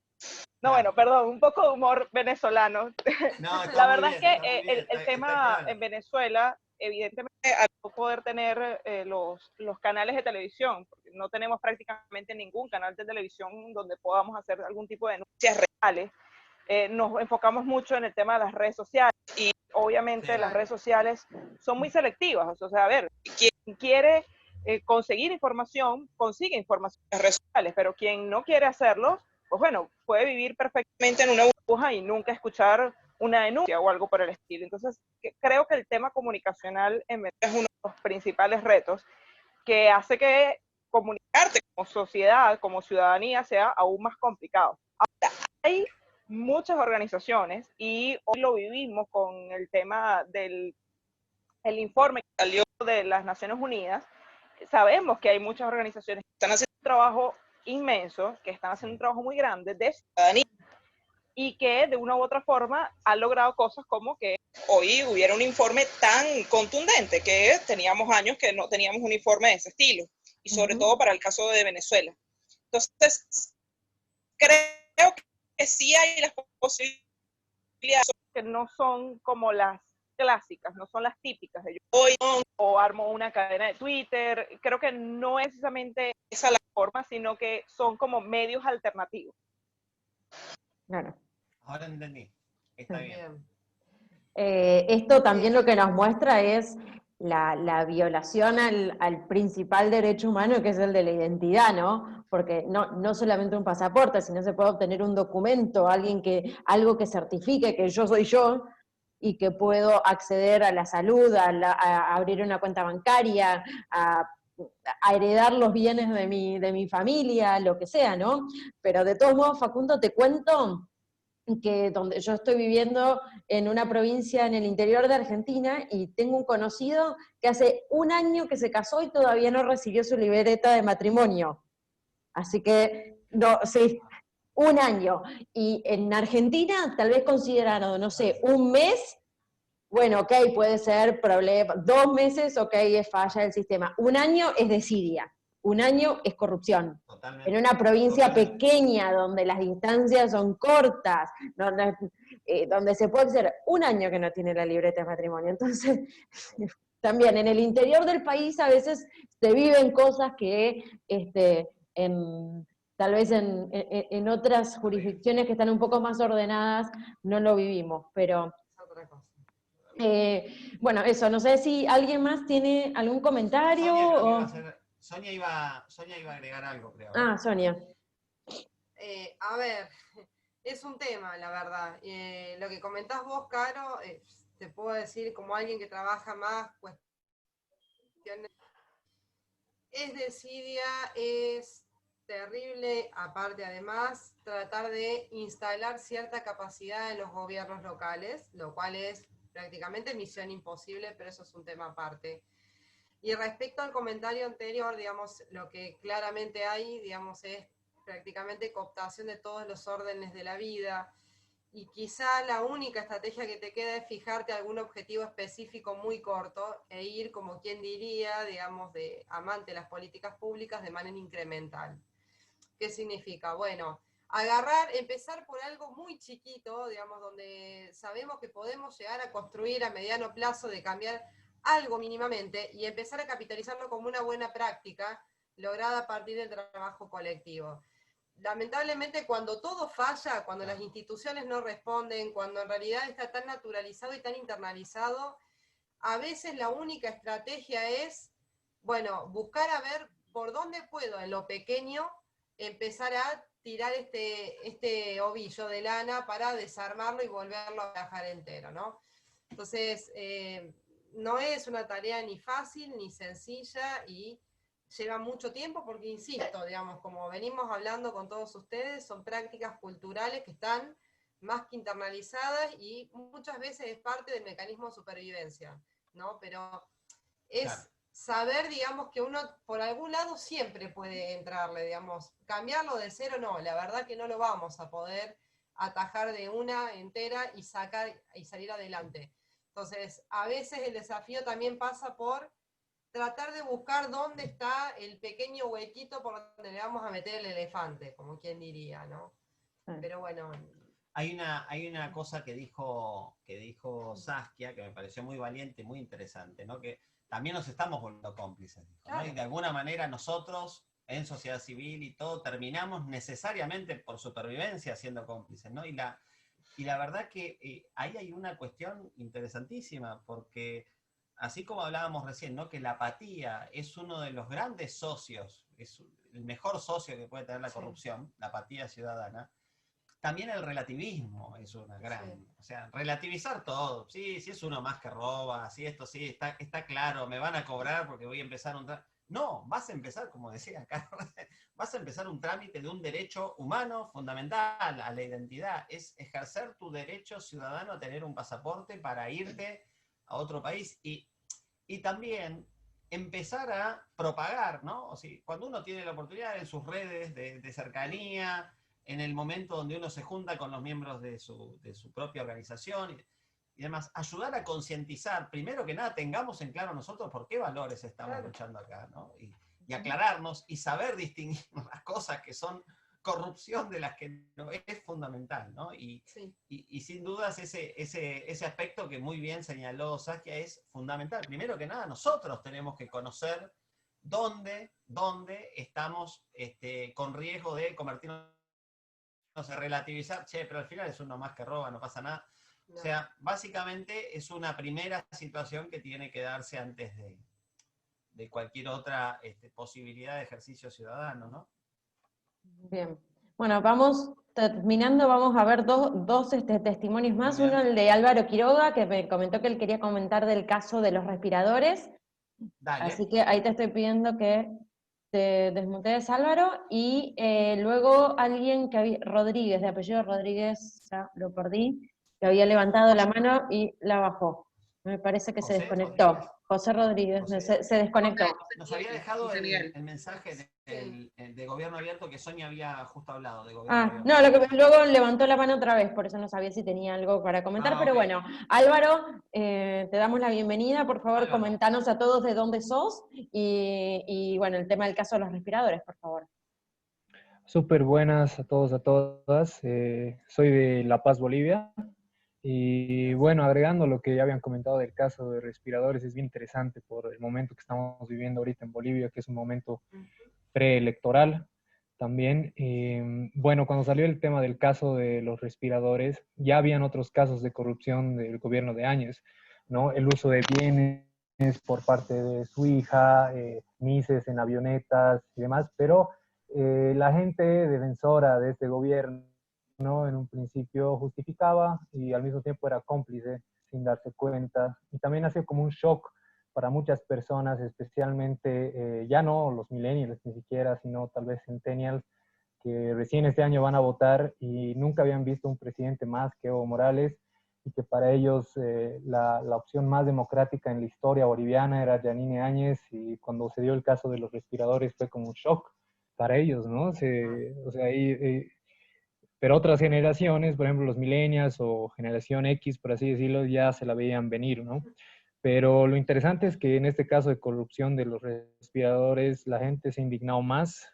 No, claro. bueno, perdón, un poco de humor venezolano. No, La verdad es que el el tema en Venezuela, evidentemente, al no poder tener los canales de televisión, porque no tenemos prácticamente ningún canal de televisión donde podamos hacer algún tipo de denuncias reales, nos enfocamos mucho en el tema de las redes sociales y obviamente las redes sociales son muy selectivas. O sea, a ver, quien quiere conseguir información, consigue información en las redes sociales, pero quien no quiere hacerlo, pues bueno, puede vivir perfectamente en una burbuja y nunca escuchar una denuncia o algo por el estilo. Entonces, creo que el tema comunicacional en Venezuela es uno de los principales retos que hace que comunicarte como sociedad, como ciudadanía, sea aún más complicado. Ahora, hay muchas organizaciones y hoy lo vivimos con el tema del informe que salió de las Naciones Unidas. Sabemos que hay muchas organizaciones que están haciendo un trabajo inmenso, que están haciendo un trabajo muy grande de ciudadanía y que de una u otra forma han logrado cosas como que hoy hubiera un informe tan contundente, que teníamos años que no teníamos un informe de ese estilo, y sobre todo para el caso de Venezuela. Entonces, creo que sí hay las posibilidades que no son como las clásicas, no son las típicas de yo hoy o armo una cadena de Twitter. Creo que no es precisamente esa la forma, sino que son como medios alternativos. Claro. Ahora entendí. Está bien. Esto también lo que nos muestra es la violación al principal derecho humano, que es el de la identidad, ¿no? Porque no solamente un pasaporte, sino se puede obtener un documento, algo que certifique que yo soy yo y que puedo acceder a la salud, a abrir una cuenta bancaria, a heredar los bienes de mi familia, lo que sea, ¿no? Pero de todos modos, Facundo, te cuento que donde yo estoy viviendo en una provincia en el interior de Argentina y tengo un conocido que hace un año que se casó y todavía no recibió su libreta de matrimonio. Así que, no, sí, un año. Y en Argentina tal vez considerado, no sé, un mes, bueno, ok, puede ser problema, 2 meses, ok, es falla del sistema. Un año es desidia. Un año es corrupción. Totalmente. En una provincia pequeña, donde las distancias son cortas, donde se puede ser un año que no tiene la libreta de matrimonio. Entonces, también en el interior del país a veces se viven cosas que tal vez en otras jurisdicciones que están un poco más ordenadas no lo vivimos, pero... bueno, eso, no sé si alguien más tiene algún comentario. Sonia iba a agregar algo, creo. Ah, Sonia. A ver, es un tema, la verdad. Lo que comentás vos, Caro, te puedo decir como alguien que trabaja más cuestiones. Es desidia, es terrible, aparte además, tratar de instalar cierta capacidad en los gobiernos locales, lo cual es prácticamente misión imposible, pero eso es un tema aparte. Y respecto al comentario anterior, digamos, lo que claramente hay, digamos, es prácticamente cooptación de todos los órdenes de la vida, y quizá la única estrategia que te queda es fijarte algún objetivo específico muy corto e ir, como quien diría, digamos, de amante de las políticas públicas de manera incremental. ¿Qué significa? Bueno, empezar por algo muy chiquito, digamos, donde sabemos que podemos llegar a construir a mediano plazo, de cambiar algo mínimamente, y empezar a capitalizarlo como una buena práctica lograda a partir del trabajo colectivo. Lamentablemente, cuando todo falla, cuando las instituciones no responden, cuando en realidad está tan naturalizado y tan internalizado, a veces la única estrategia es, bueno, buscar a ver por dónde puedo en lo pequeño empezar a tirar este ovillo de lana para desarmarlo y volverlo a viajar entero, ¿no? Entonces, no es una tarea ni fácil ni sencilla y lleva mucho tiempo porque, insisto, digamos, como venimos hablando con todos ustedes, son prácticas culturales que están más que internalizadas y muchas veces es parte del mecanismo de supervivencia, ¿no? Pero es Claro. saber, digamos, que uno por algún lado siempre puede entrarle, digamos, cambiarlo de cero no, la verdad que no lo vamos a poder atajar de una entera y sacar y salir adelante. Entonces, a veces el desafío también pasa por tratar de buscar dónde está el pequeño huequito por donde le vamos a meter el elefante, como quien diría, ¿no? Pero bueno. Hay una cosa que dijo Saskia, que me pareció muy valiente y muy interesante, ¿no? Que también nos estamos volviendo cómplices, ¿no? Claro. Y de alguna manera nosotros, en sociedad civil y todo, terminamos necesariamente por supervivencia siendo cómplices, ¿no? Y la verdad que ahí hay una cuestión interesantísima, porque así como hablábamos recién, ¿no? Que la apatía es uno de los grandes socios, es el mejor socio que puede tener la corrupción, la apatía ciudadana. También el relativismo es una gran, o sea, relativizar todo. Sí, si es uno más que roba, si esto sí, está claro, me van a cobrar porque voy a empezar un trámite. No, vas a empezar, como decía acá, vas a empezar un trámite de un derecho humano fundamental a la identidad. Es ejercer tu derecho ciudadano a tener un pasaporte para irte a otro país y también empezar a propagar, ¿no? O sea, cuando uno tiene la oportunidad en sus redes de cercanía, en el momento donde uno se junta con los miembros de su propia organización y demás, ayudar a concientizar, primero que nada, tengamos en claro nosotros por qué valores estamos luchando acá, ¿no? Y aclararnos y saber distinguir las cosas que son corrupción de las que no, es fundamental, ¿no? Y sin dudas ese aspecto que muy bien señaló Saskia es fundamental. Primero que nada, nosotros tenemos que conocer dónde estamos con riesgo de convertirnos, no sé, relativizar, che, pero al final es uno más que roba, no pasa nada. No. O sea, básicamente es una primera situación que tiene que darse antes de cualquier otra posibilidad de ejercicio ciudadano, ¿no? Bien. Bueno, vamos terminando, vamos a ver dos testimonios más. Uno, el de Álvaro Quiroga, que me comentó que él quería comentar del caso de los respiradores. Dale. Así que ahí te estoy pidiendo que te desmutees, Álvaro. Y luego alguien que había, Rodríguez, de apellido Rodríguez, ya lo perdí, que había levantado la mano y la bajó. Me parece que se desconectó. Rodríguez. José Rodríguez, se desconectó. Nos había dejado el mensaje de Gobierno Abierto que Sonia había justo hablado de Gobierno Abierto. No, luego levantó la mano otra vez, por eso no sabía si tenía algo para comentar, pero bueno, Álvaro, te damos la bienvenida, por favor, comentanos a todos de dónde sos y bueno, el tema del caso de los respiradores, por favor. Súper buenas a todos, a todas. Soy de La Paz, Bolivia. Y bueno, agregando lo que ya habían comentado del caso de respiradores, es bien interesante por el momento que estamos viviendo ahorita en Bolivia, que es un momento preelectoral también. Bueno, cuando salió el tema del caso de los respiradores, ya habían otros casos de corrupción del gobierno de Áñez, ¿no? El uso de bienes por parte de su hija, mises en avionetas y demás, pero la gente defensora de este gobierno, ¿no? En un principio justificaba y al mismo tiempo era cómplice sin darse cuenta. Y también ha sido como un shock para muchas personas, especialmente ya no los millennials ni siquiera, sino tal vez centennials, que recién este año van a votar y nunca habían visto un presidente más que Evo Morales y que para ellos la opción más democrática en la historia boliviana era Yanine Áñez, y cuando se dio el caso de los respiradores fue como un shock para ellos, ¿no? O sea, pero otras generaciones, por ejemplo los millennials o generación X, por así decirlo, ya se la veían venir, ¿no? Pero lo interesante es que en este caso de corrupción de los respiradores, la gente se ha indignado más,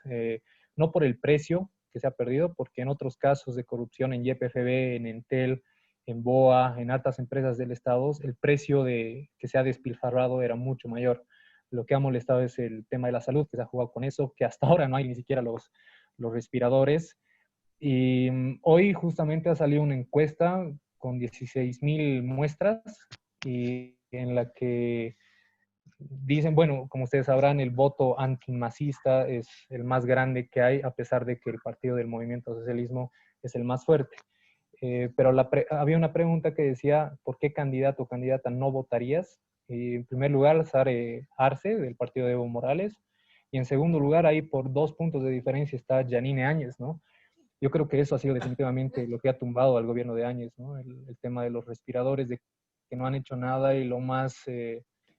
no por el precio que se ha perdido, porque en otros casos de corrupción en YPFB, en Entel, en BOA, en altas empresas del Estado, el precio que se ha despilfarrado era mucho mayor. Lo que ha molestado es el tema de la salud, que se ha jugado con eso, que hasta ahora no hay ni siquiera los respiradores. Y hoy justamente ha salido una encuesta con 16,000 muestras y en la que dicen, bueno, como ustedes sabrán, el voto antimacista es el más grande que hay, a pesar de que el partido del Movimiento Socialismo es el más fuerte. Pero había una pregunta que decía, ¿por qué candidato o candidata no votarías? Y en primer lugar, Sare Arce, del partido de Evo Morales. Y en segundo lugar, ahí por 2 puntos de diferencia está Yanine Áñez, ¿no? Yo creo que eso ha sido definitivamente lo que ha tumbado al gobierno de Áñez, ¿no? El tema de los respiradores, de que no han hecho nada, y lo más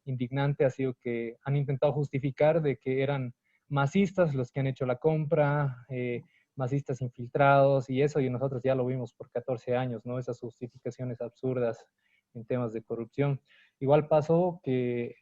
indignante ha sido que han intentado justificar de que eran masistas los que han hecho la compra, masistas infiltrados y eso, y nosotros ya lo vimos por 14 años, ¿no? Esas justificaciones absurdas en temas de corrupción. Igual pasó que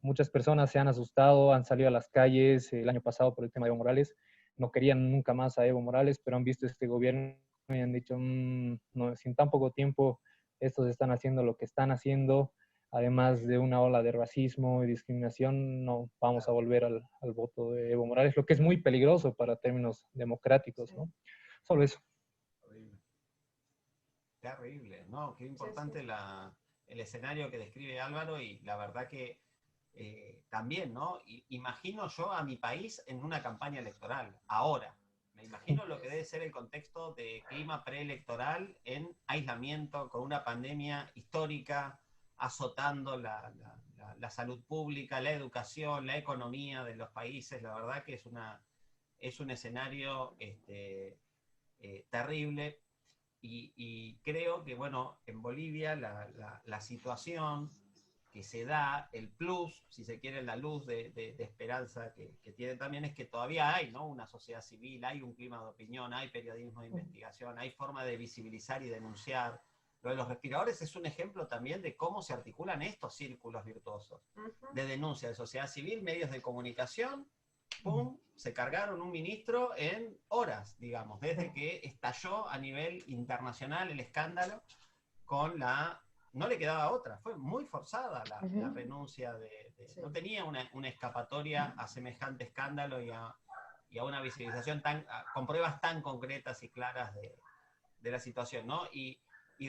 muchas personas se han asustado, han salido a las calles el año pasado por el tema de Evo Morales, no querían nunca más a Evo Morales, pero han visto este gobierno y han dicho, no, sin tan poco tiempo estos están haciendo lo que están haciendo, además de una ola de racismo y discriminación, no vamos a volver al voto de Evo Morales, lo que es muy peligroso para términos democráticos, ¿no? Solo eso. Terrible, ¿no? Qué importante el escenario que describe Álvaro, y la verdad que también, ¿no? Imagino yo a mi país en una campaña electoral, ahora. Me imagino lo que debe ser el contexto de clima preelectoral en aislamiento, con una pandemia histórica azotando la salud pública, la educación, la economía de los países. La verdad que es un escenario terrible. Y creo que, bueno, en Bolivia la situación que se da, el plus, si se quiere, la luz de esperanza que tiene también, es que todavía hay, ¿no?, una sociedad civil, hay un clima de opinión, hay periodismo de investigación, hay forma de visibilizar y denunciar. Lo de los respiradores es un ejemplo también de cómo se articulan estos círculos virtuosos de denuncia de sociedad civil, medios de comunicación. ¡Pum! Se cargaron un ministro en horas, digamos, desde que estalló a nivel internacional el escándalo con no le quedaba otra, fue muy forzada la renuncia sí. No tenía una escapatoria a semejante escándalo y a una visibilización con pruebas tan concretas y claras de la situación, ¿no? Y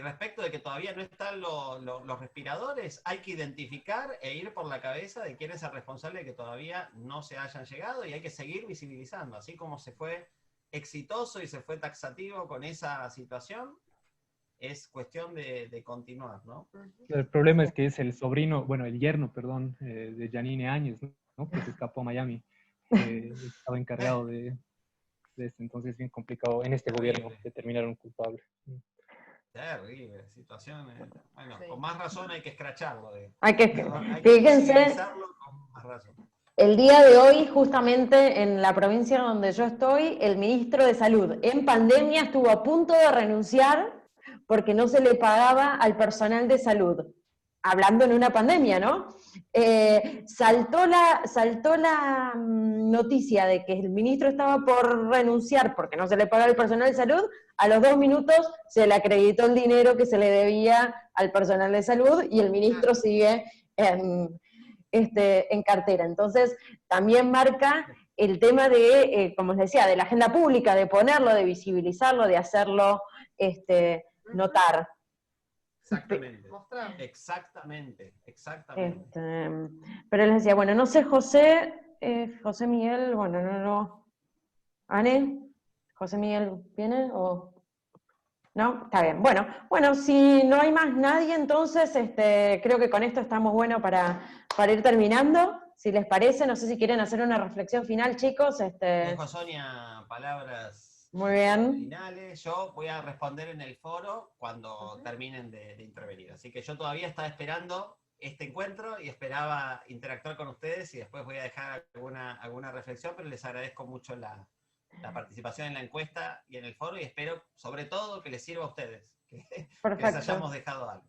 respecto de que todavía no están los respiradores, hay que identificar e ir por la cabeza de quién es el responsable de que todavía no se hayan llegado, y hay que seguir visibilizando, así como se fue exitoso y se fue taxativo con esa situación. Es cuestión de continuar, ¿no? El problema es que es el sobrino, bueno, el yerno, perdón, de Yanine Áñez, ¿no? Que se escapó a Miami. Estaba encargado de esto, entonces es bien complicado en este gobierno determinar un culpable. Terrible situación. Bueno, sí. Con más razón hay que escracharlo. Hay que fíjense, con más razón. El día de hoy, justamente en la provincia donde yo estoy, el ministro de Salud en pandemia estuvo a punto de renunciar porque no se le pagaba al personal de salud, hablando en una pandemia, ¿no? Saltó la noticia de que el ministro estaba por renunciar porque no se le pagaba al personal de salud. A los 2 minutos se le acreditó el dinero que se le debía al personal de salud y el ministro sigue en cartera. Entonces, también marca el tema de, como les decía, de la agenda pública, de ponerlo, de visibilizarlo, de hacerlo notar. Exactamente. Pero les decía, bueno, no sé, José Miguel, bueno, no. ¿Ane? ¿José Miguel viene o...? ¿No? Está bien. Bueno, si no hay más nadie, entonces creo que con esto estamos buenos para ir terminando. Si les parece, no sé si quieren hacer una reflexión final, chicos. Dejo a Sonia palabras muy bien. Finales. Yo voy a responder en el foro cuando terminen de intervenir. Así que yo todavía estaba esperando este encuentro y esperaba interactuar con ustedes, y después voy a dejar alguna reflexión, pero les agradezco mucho la participación en la encuesta y en el foro, y espero sobre todo que les sirva a ustedes, que les hayamos dejado algo.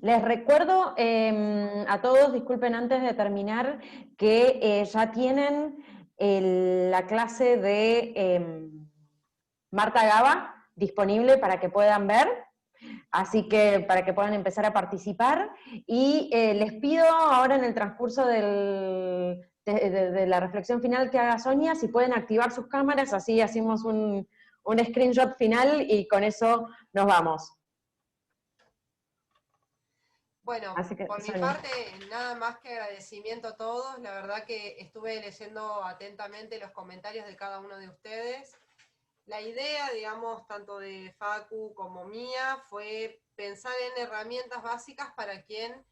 Les recuerdo a todos, disculpen antes de terminar, que ya tienen la clase de Marta Gaba disponible para que puedan ver, así que para que puedan empezar a participar, y les pido ahora en el transcurso de la reflexión final que haga Sonia, si pueden activar sus cámaras, así hacemos un screenshot final y con eso nos vamos. Bueno, por mi parte, nada más que agradecimiento a todos. La verdad que estuve leyendo atentamente los comentarios de cada uno de ustedes. La idea, digamos, tanto de Facu como mía, fue pensar en herramientas básicas para quien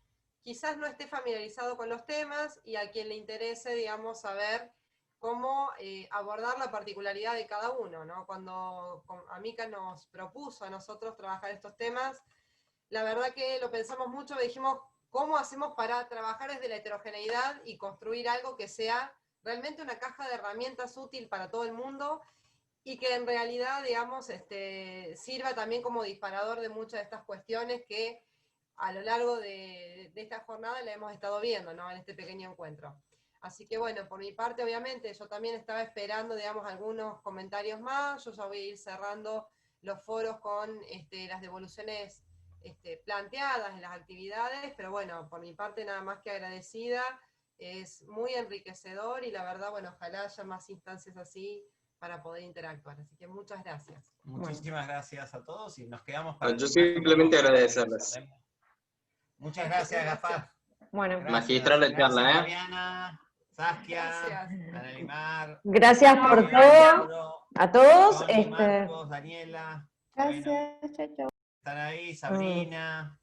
quizás no esté familiarizado con los temas y a quien le interese, digamos, saber cómo abordar la particularidad de cada uno, ¿no? Cuando Amica nos propuso a nosotros trabajar estos temas, la verdad que lo pensamos mucho, dijimos, ¿cómo hacemos para trabajar desde la heterogeneidad y construir algo que sea realmente una caja de herramientas útil para todo el mundo y que en realidad, digamos, sirva también como disparador de muchas de estas cuestiones que a lo largo de esta jornada la hemos estado viendo, ¿no? En este pequeño encuentro. Así que bueno, por mi parte, obviamente, yo también estaba esperando, digamos, algunos comentarios más. Yo ya voy a ir cerrando los foros con las devoluciones planteadas en las actividades, pero bueno, por mi parte nada más que agradecida. Es muy enriquecedor y la verdad, bueno, ojalá haya más instancias así para poder interactuar. Así que muchas gracias. Muchísimas gracias a todos y nos quedamos para... Yo simplemente agradecerles. Muchas gracias, Gafar. Bueno, magistral la charla, ¿eh? Fabiana, Saskia, Analimar. Gracias por todo, a todos. Tony, Marcos, Daniela. Gracias, chao, chao. Están ahí, Sabrina.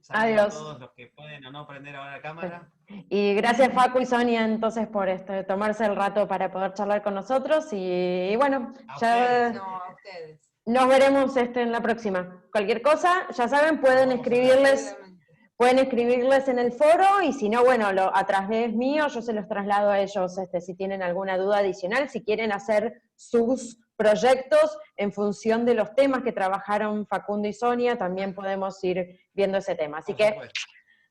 Adiós. A todos los que pueden o no prender ahora la cámara. Y gracias Facu y Sonia entonces por tomarse el rato para poder charlar con nosotros y bueno, A ya ustedes. No, a ustedes. nos veremos en la próxima. Cualquier cosa, ya saben, pueden escribirles en el foro y si no, bueno, a través mío yo se los traslado a ellos si tienen alguna duda adicional, si quieren hacer sus proyectos en función de los temas que trabajaron Facundo y Sonia, también podemos ir viendo ese tema. Así que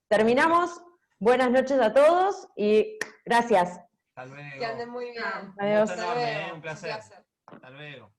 terminamos. Buenas noches a todos y gracias. Hasta luego. Que anden muy bien. Adiós. Un gusto enorme, un placer. Hasta luego.